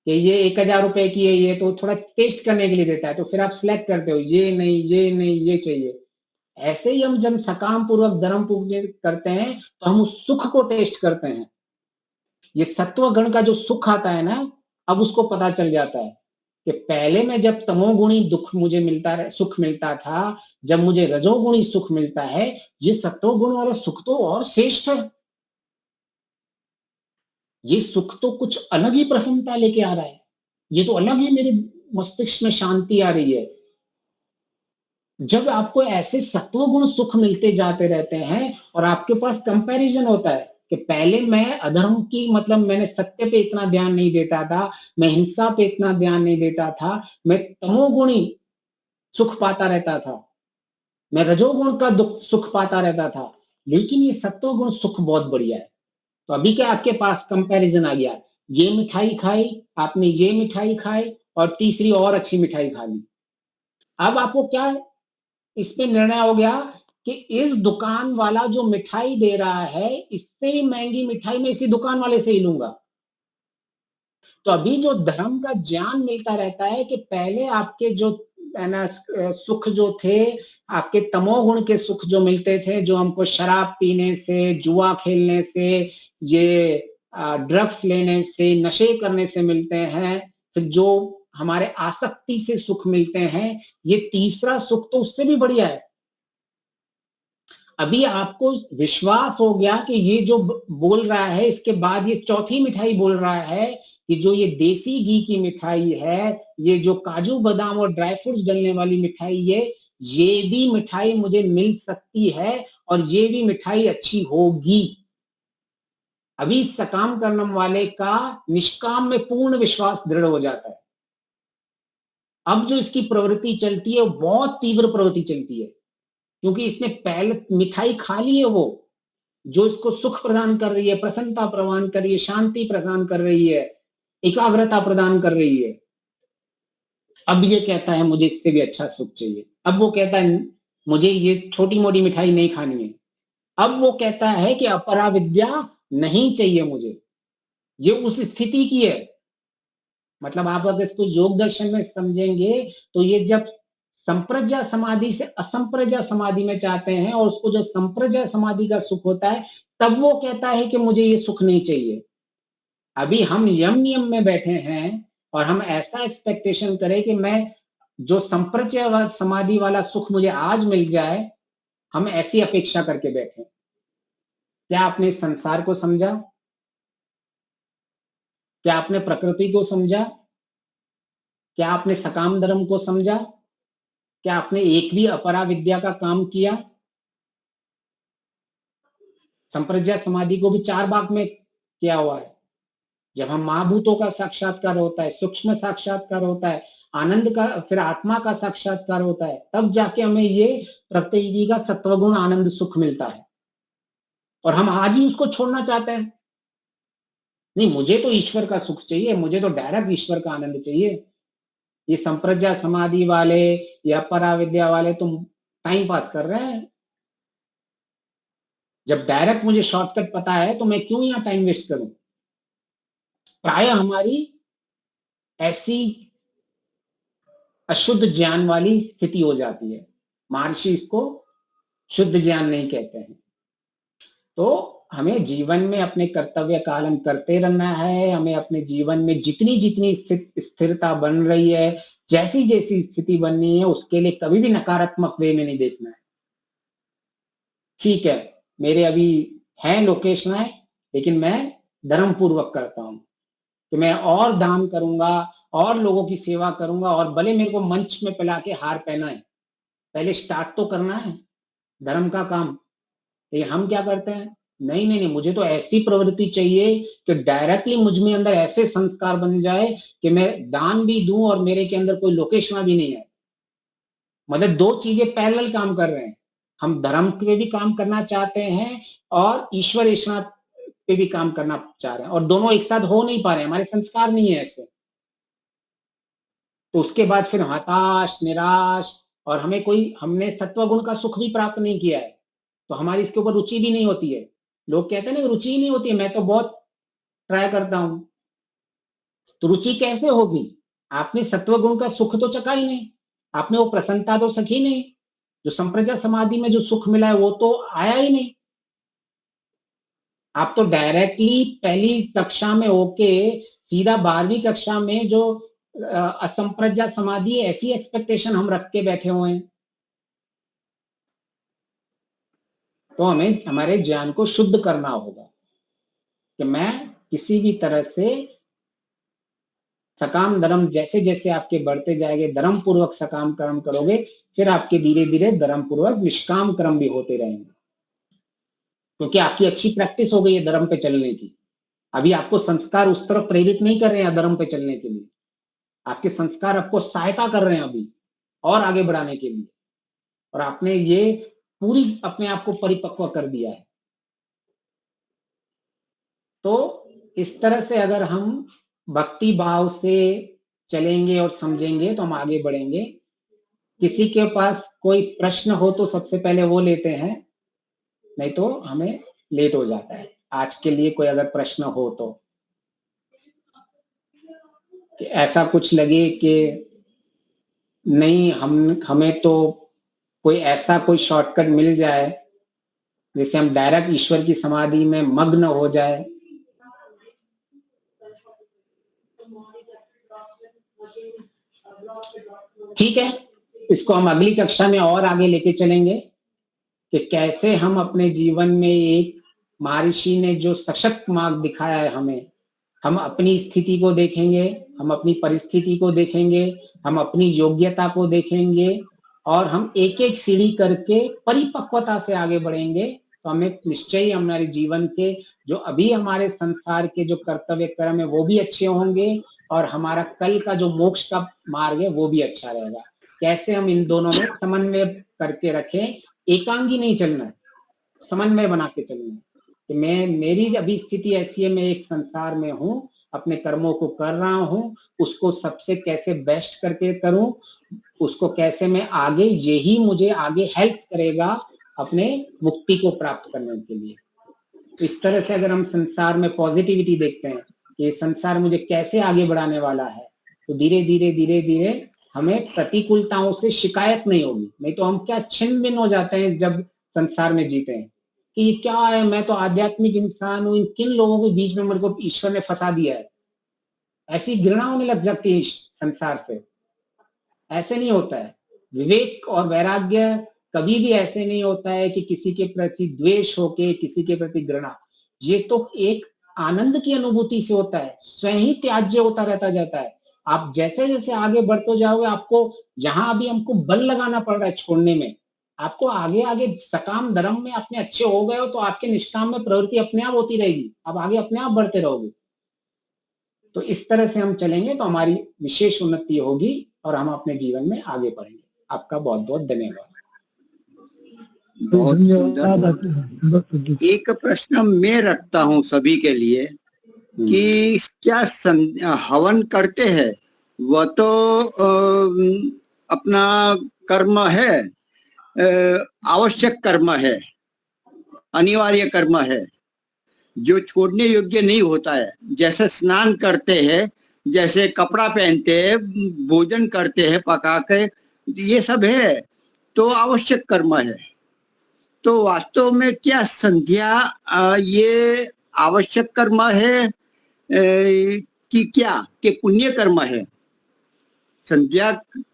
[SPEAKER 3] कि ये 1000 रुपए की है, ये तो थोड़ा टेस्ट करने के लिए देता है, तो फिर आप सिलेक्ट करते हो, ये नहीं, ये नहीं, ये चाहिए। ऐसे ही हम जब सकाम पूर्वक धर्म पूर्वक करते हैं तो हम उस सुख को टेस्ट करते हैं। ये सत्व गण का जो सुख आता है ना, अब उसको पता चल जाता है कि पहले में जब तमोगुणी दुख मुझे मिलता, सुख मिलता था, जब मुझे रजोगुणी सुख मिलता है, ये सत्वगुण वाला सुख तो और श्रेष्ठ है। ये सुख तो कुछ अलग ही प्रसन्नता लेके आ रहा है, ये तो अलग ही मेरे मस्तिष्क में शांति आ रही है। जब आपको ऐसे सत्व गुण सुख मिलते जाते रहते हैं और आपके पास कंपैरिजन होता है कि पहले मैं अधर्म की, मतलब मैंने सत्य पे इतना ध्यान नहीं देता था, मैं हिंसा पे इतना ध्यान नहीं देता था, मैं तमोगुणी सुख पाता रहता था, मैं रजोगुण का दुख सुख पाता रहता था, लेकिन ये सत्वगुण सुख बहुत बढ़िया है। तो अभी क्या आपके पास कंपैरिजन आ गया, ये मिठाई खाई आपने, ये मिठाई खाई और तीसरी और अच्छी मिठाई खा ली। अब आपको क्या इस पे निर्णय हो गया कि इस दुकान वाला जो मिठाई दे रहा है, इससे भी महंगी मिठाई मैं इसी दुकान वाले से ही लूंगा। तो अभी जो धर्म का ज्ञान मिलता रहता है कि पहले आपके जो है ना सुख जो थे, आपके तमोगुण के सुख जो मिलते थे, जो हमको शराब पीने से, जुआ खेलने से, ये ड्रग्स लेने से, नशे करने से मिलते हैं, तो जो हमारे आसक्ति से सुख मिलते हैं, ये तीसरा सुख तो उससे भी बढ़िया है। अभी आपको विश्वास हो गया कि ये जो बोल रहा है, इसके बाद ये चौथी मिठाई बोल रहा है कि जो ये देसी घी की मिठाई है, ये जो काजू बादाम और ड्राई फ्रूट्स डलने वाली मिठाई है, ये भी मिठाई मुझे मिल सकती है और ये भी मिठाई अच्छी होगी। अभी सकाम कर्णम वाले का निष्काम में पूर्ण विश्वास दृढ़ हो जाता है। अब जो इसकी प्रवृत्ति चलती है, बहुत तीव्र प्रवृत्ति चलती है, क्योंकि इसने पहले मिठाई खा ली है, वो जो इसको सुख प्रदान कर रही है, प्रसन्नता प्रदान कर रही है, शांति प्रदान कर रही है, एकाग्रता प्रदान कर रही है। अब ये कहता है मुझे इससे भी अच्छा सुख चाहिए। अब वो कहता है मुझे ये छोटी मोटी मिठाई नहीं खानी है। अब वो कहता है कि अपरा विद्या नहीं चाहिए मुझे। ये उस स्थिति की है। मतलब आप अगर इसको योग दर्शन में समझेंगे तो ये जब संप्रज्ञा समाधि से असंप्रज्ञा समाधि में चाहते हैं, और उसको जो संप्रज्ञा समाधि का सुख होता है, तब वो कहता है कि मुझे ये सुख नहीं चाहिए। अभी हम यम नियम में बैठे हैं और हम ऐसा एक्सपेक्टेशन करें कि मैं जो संप्रज्ञा समाधि वाला सुख मुझे आज मिल जाए, हम ऐसी अपेक्षा करके बैठे। क्या आपने संसार को समझा? क्या आपने प्रकृति को समझा? क्या आपने सकाम धर्म को समझा? क्या आपने एक भी अपरा विद्या का काम किया? संप्रज्ञा समाधि को भी 4 भाग में किया हुआ है। जब हम महाभूतों का साक्षात्कार होता है, सूक्ष्म साक्षात्कार होता है, आनंद का, फिर आत्मा का साक्षात्कार होता है, तब जाके हमें ये प्रत्येकी का सत्वगुण आनंद सुख मिलता है। और हम आज ही उसको छोड़ना चाहते हैं। नहीं, मुझे तो ईश्वर का सुख चाहिए, मुझे तो डायरेक्ट ईश्वर का आनंद चाहिए। ये संप्रज्ञा समाधि वाले या पराविद्या वाले तुम टाइम पास कर रहे हैं। जब डायरेक्ट मुझे शॉर्टकट पता है तो मैं क्यों यहाँ टाइम वेस्ट करूं? प्राय हमारी ऐसी अशुद्ध ज्ञान वाली स्थिति हो जाती है। महर्षि इसको शुद्ध ज्ञान नहीं कहते हैं। तो हमें जीवन में अपने कर्तव्य पालन करते रहना है। हमें अपने जीवन में जितनी जितनी स्थिरता बन रही है, जैसी जैसी स्थिति बननी है, उसके लिए कभी भी नकारात्मक वे में नहीं देखना है। ठीक है, मेरे अभी हैं लोकेशनाएं, लेकिन मैं धर्म पूर्वक करता हूं कि मैं और दान करूंगा और लोगों की सेवा करूंगा, और भले मेरे को मंच में पिला के हार पहनाए, पहले स्टार्ट तो करना है धर्म का काम। लेकिन हम क्या करते हैं, नहीं नहीं नहीं, मुझे तो ऐसी प्रवृत्ति चाहिए कि डायरेक्टली मुझ में अंदर ऐसे संस्कार बन जाए कि मैं दान भी दूं और मेरे के अंदर कोई लोकेशना भी नहीं है। मतलब 2 चीजें पैरेलल काम कर रहे हैं। हम धर्म पे भी काम करना चाहते हैं और ईश्वर ईश्वर पे भी काम करना चाह रहे हैं, और दोनों एक साथ हो नहीं पा रहे हैं, हमारे संस्कार नहीं है ऐसे। तो उसके बाद फिर हताश, निराश, और हमने सत्वगुण का सुख भी प्राप्त नहीं किया है, तो हमारी इसके ऊपर रुचि भी नहीं होती है। लोग कहते हैं ना रुचि ही नहीं होती है, मैं तो बहुत ट्राई करता हूं। तो रुचि कैसे होगी? आपने सत्वगुण का सुख तो चखा ही नहीं, आपने वो प्रसन्नता तो सखी नहीं, जो संप्रज्ञा समाधि में जो सुख मिला है वो तो आया ही नहीं। आप तो डायरेक्टली पहली कक्षा में होके सीधा 12वीं कक्षा में जो असंप्रज्ञा समाधि, ऐसी एक्सपेक्टेशन हम रख के बैठे हुए हैं। तो हमें हमारे ज्ञान को शुद्ध करना होगा कि मैं किसी भी तरह से सकाम धर्म जैसे जैसे आपके बढ़ते जाएंगे, धर्म पूर्वक सकाम कर्म करोगे, फिर आपके धीरे धीरे धर्म पूर्वक निष्काम कर्म भी होते रहेंगे, क्योंकि आपकी अच्छी प्रैक्टिस हो गई है धर्म पे चलने की। अभी आपको संस्कार उस तरफ प्रेरित नहीं कर रहे हैं धर्म पे चलने के लिए, आपके संस्कार आपको सहायता कर रहे हैं अभी और आगे बढ़ाने के लिए, और आपने ये पूरी अपने आप को परिपक्व कर दिया है। तो इस तरह से अगर हम भक्ति भाव से चलेंगे और समझेंगे तो हम आगे बढ़ेंगे। किसी के पास कोई प्रश्न हो तो सबसे पहले वो लेते हैं, नहीं तो हमें लेट हो जाता है। आज के लिए कोई अगर प्रश्न हो तो, कि ऐसा कुछ लगे कि नहीं हमें तो कोई ऐसा कोई शॉर्टकट मिल जाए जिससे हम डायरेक्ट ईश्वर की समाधि में मग्न हो जाए। ठीक है, इसको हम अगली कक्षा में और आगे लेके चलेंगे कि कैसे हम अपने जीवन में एक महर्षि ने जो सशक्त मार्ग दिखाया है हमें, हम अपनी स्थिति को देखेंगे, हम अपनी परिस्थिति को देखेंगे, हम अपनी योग्यता को देखेंगे, और हम एक एक सीढ़ी करके परिपक्वता से आगे बढ़ेंगे। तो हमें निश्चय ही हमारे जीवन के जो अभी हमारे संसार के जो कर्तव्य कर्म है वो भी अच्छे होंगे, और हमारा कल का जो मोक्ष का मार्ग है वो भी अच्छा रहेगा। कैसे हम इन दोनों में समन्वय करके रखें, एकांगी नहीं चलना है, समन्वय बना के चलना है कि मेरी अभी स्थिति ऐसी है, मैं एक संसार में हूँ, अपने कर्मों को कर रहा हूँ, उसको सबसे कैसे बेस्ट करके करूं, उसको कैसे मैं आगे, यही मुझे आगे हेल्प करेगा अपने मुक्ति को प्राप्त करने के लिए। इस तरह से अगर हम संसार में पॉजिटिविटी देखते हैं कि संसार मुझे कैसे आगे बढ़ाने वाला है, तो धीरे धीरे धीरे धीरे हमें प्रतिकूलताओं से शिकायत नहीं होगी। नहीं तो हम क्या छिन्न भिन्न हो जाते हैं जब संसार में जीते हैं कि ये क्या है, मैं तो आध्यात्मिक इंसान हूं, इन किन लोगों के बीच में मेरे को ईश्वर ने फंसा दिया है, ऐसी घृणा होने लग जाती है संसार से। ऐसे नहीं होता है। विवेक और वैराग्य कभी भी ऐसे नहीं होता है कि किसी के प्रति द्वेष होके, किसी के प्रति घृणा। ये तो एक आनंद की अनुभूति से होता है, स्वयं ही त्याज्य होता रहता जाता है। आप जैसे जैसे आगे बढ़ते जाओगे, आपको जहां अभी हमको बल लगाना पड़ रहा है छोड़ने में, आपको आगे आगे सकाम धर्म में अपने अच्छे हो गए हो तो आपके निष्काम में प्रवृत्ति अपने आप होती रहेगी, आप आगे अपने आप बढ़ते रहोगे। तो इस तरह से हम चलेंगे तो हमारी विशेष उन्नति होगी और हम अपने जीवन में आगे बढ़ेंगे। आपका बहुत बहुत धन्यवाद।
[SPEAKER 1] बहुत सुंदर। एक प्रश्न मैं रखता हूँ सभी के लिए कि क्या हवन करते हैं वह तो अपना कर्म है, आवश्यक कर्म है, अनिवार्य कर्म है, जो छोड़ने योग्य नहीं होता है। जैसे स्नान करते हैं, जैसे कपड़ा पहनते हैं, भोजन करते हैं पका के, ये सब है तो आवश्यक कर्म है। तो वास्तव में क्या संध्या ये आवश्यक कर्म है कि क्या कि पुण्य कर्म है? संध्या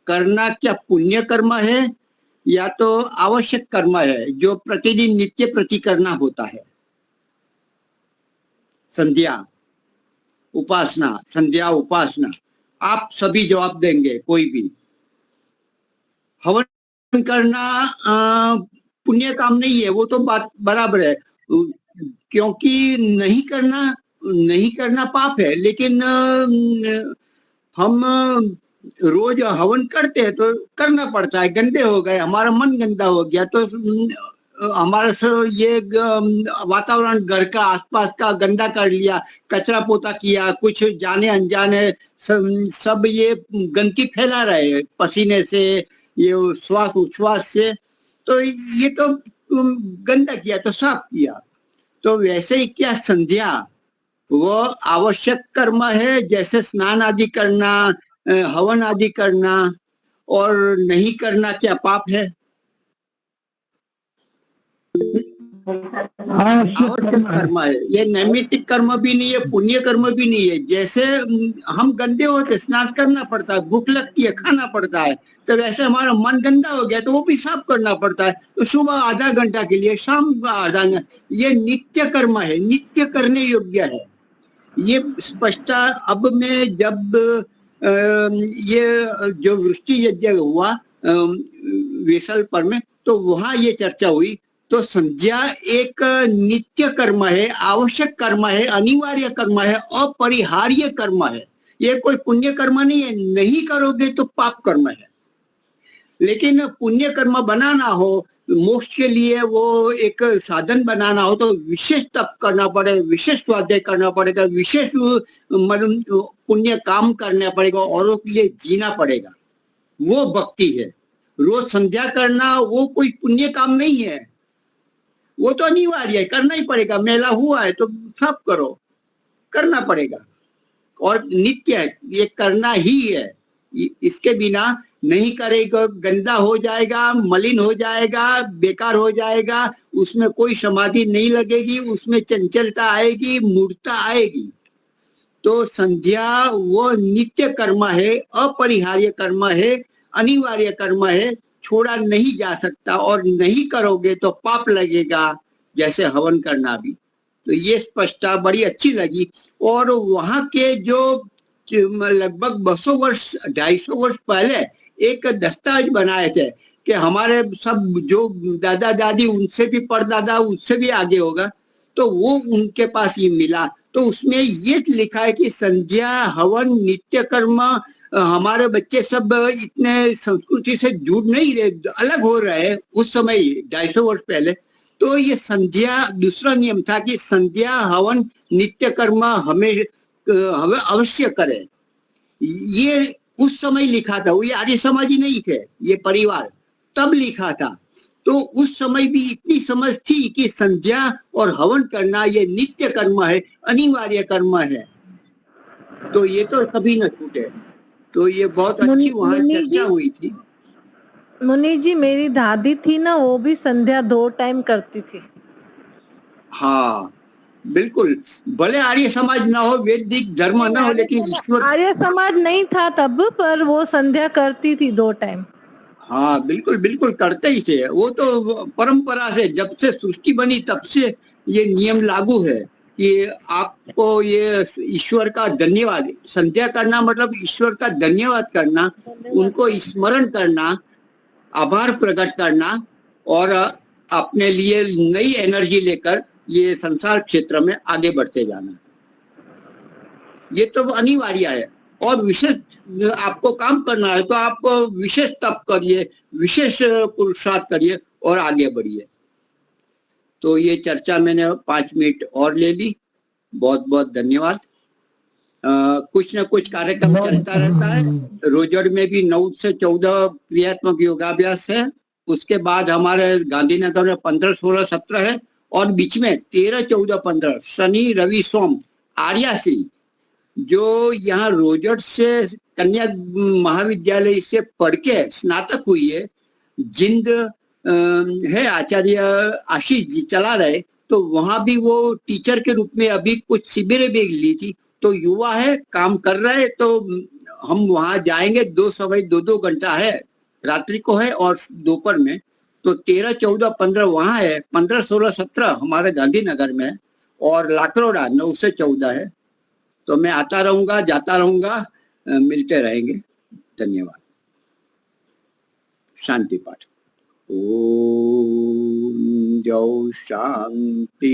[SPEAKER 1] करना क्या पुण्य कर्म है या तो आवश्यक कर्म है जो प्रतिदिन नित्य प्रति करना होता है? संध्या उपासना, संध्या उपासना, आप सभी जवाब देंगे कोई भी। हवन करना पुण्य काम नहीं है, वो तो बात बराबर है, क्योंकि नहीं करना पाप है। लेकिन हम रोज हवन करते हैं तो करना पड़ता है। गंदे हो गए, हमारा मन गंदा हो गया तो हमारा ये वातावरण घर का आसपास का गंदा कर लिया, कचरा पोता किया, कुछ जाने अनजाने सब ये गंदगी फैला रहे हैं पसीने से, ये श्वास उच्छ्वास से, तो ये तो गंदा किया तो साफ किया। तो वैसे ही क्या संध्या वो आवश्यक कर्म है जैसे स्नान आदि करना, हवन आदि करना, और नहीं करना क्या पाप है? आवश्यक कर्म है, ये नैमित्तिक कर्म भी नहीं है, पुण्य कर्म भी नहीं है। जैसे हम गंदे होते स्नान करना पड़ता है, भूख लगती है खाना पड़ता है, तो वैसे हमारा मन गंदा हो गया तो वो भी साफ करना पड़ता है। तो सुबह आधा घंटा के लिए, शाम का आधा घंटा, ये नित्य कर्म है, नित्य करने योग्य है। ये स्पष्टता अब मैं जब ये जो वृष्टि यज्ञ हुआ वेसलपर में, तो वहां ये चर्चा हुई। तो संध्या एक नित्य कर्म है, आवश्यक कर्म है, अनिवार्य कर्म है, अपरिहार्य कर्म है। ये कोई पुण्य कर्म नहीं है, नहीं करोगे तो पाप कर्म है। लेकिन पुण्य कर्म बनाना हो, मोक्ष के लिए वो एक साधन बनाना हो, तो विशेष तप करना पड़े, विशेष स्वाध्याय करना पड़ेगा, विशेष पुण्य काम करना पड़ेगा, औरों के लिए जीना पड़ेगा। वो भक्ति है। रोज संध्या करना वो कोई पुण्य काम नहीं है, वो तो अनिवार्य है, करना ही पड़ेगा। मेला हुआ है तो सब करो, करना पड़ेगा और नित्य है, ये करना ही है। इसके बिना नहीं करेगा, गंदा हो जाएगा, मलिन हो जाएगा, बेकार हो जाएगा, उसमें कोई समाधि नहीं लगेगी, उसमें चंचलता आएगी, मूर्खता आएगी। तो संध्या वो नित्य कर्म है, अपरिहार्य कर्म है, अनिवार्य कर्म है, छोड़ा नहीं जा सकता, और नहीं करोगे तो पाप लगेगा, जैसे हवन करना भी। तो ये स्पष्टता बड़ी अच्छी लगी। और वहां के जो लगभग 200 वर्ष 250 वर्ष पहले एक दस्तावेज बनाए थे कि हमारे सब जो दादा दादी उनसे भी परदादा उससे भी आगे होगा, तो वो उनके पास ये मिला। तो उसमें ये लिखा है कि संध्या हवन नित्य कर्म, हमारे बच्चे सब इतने संस्कृति से जुड़ नहीं रहे, अलग हो रहे उस समय 250 वर्ष पहले। तो ये संध्या दूसरा नियम था कि संध्या हवन नित्य कर्म हमें अवश्य करें। ये उस समय लिखा था, ये आर्य समाजी नहीं थे, ये परिवार तब लिखा था। तो उस समय भी इतनी समझ थी कि संध्या और हवन करना ये नित्य कर्म है, अनिवार्य कर्म है, तो ये तो कभी न छूटे। तो ये बहुत अच्छी वहां चर्चा हुई थी।
[SPEAKER 2] मुनि जी, मेरी दादी थी ना, वो भी संध्या 2 टाइम करती थी।
[SPEAKER 1] हाँ बिल्कुल, भले आर्य समाज ना हो, वैदिक धर्म ना हो, लेकिन ईश्वर,
[SPEAKER 2] आर्य समाज नहीं था तब, पर वो संध्या करती थी 2 टाइम।
[SPEAKER 1] हाँ बिल्कुल बिल्कुल करते ही थे। वो तो परंपरा से, जब से सृष्टि बनी तब से ये नियम लागू है कि आपको ये ईश्वर का धन्यवाद, संध्या करना मतलब ईश्वर का धन्यवाद करना, उनको स्मरण करना, आभार प्रकट करना, और अपने लिए नई एनर्जी लेकर ये संसार क्षेत्र में आगे बढ़ते जाना। ये तो अनिवार्य है। और विशेष आपको काम करना है तो आप विशेष तप करिए, विशेष पुरुषार्थ करिए और आगे बढ़िए। तो ये चर्चा मैंने 5 मिनट और ले ली। बहुत बहुत धन्यवाद। कुछ न कुछ कार्यक्रम चलता रहता है। रोजर में भी 9 से 14 क्रियात्मक योगाभ्यास है। उसके बाद हमारे गांधीनगर में 15, 16, 17 है, और बीच में 13, 14, 15 शनि रवि सोम आर्यासी, जो यहाँ रोजर से कन्या महाविद्यालय से पढ़ के स्नातक हुई है, जिंद है, आचार्य आशीष जी चला रहे, तो वहां भी वो टीचर के रूप में अभी कुछ शिविरें भी ली थी। तो युवा है, काम कर रहे, तो हम वहां जाएंगे। 2 समय 2-2 घंटा है, रात्रि को है और दोपहर में। तो 13, 14, 15 वहां है, 15, 16, 17 हमारे गांधीनगर में, और लाकरोड़ा 9 से 14 है। तो मैं आता रहूंगा, जाता रहूंगा, मिलते रहेंगे। धन्यवाद। शांति पाठ। ओम जौ शांतिरंतरे।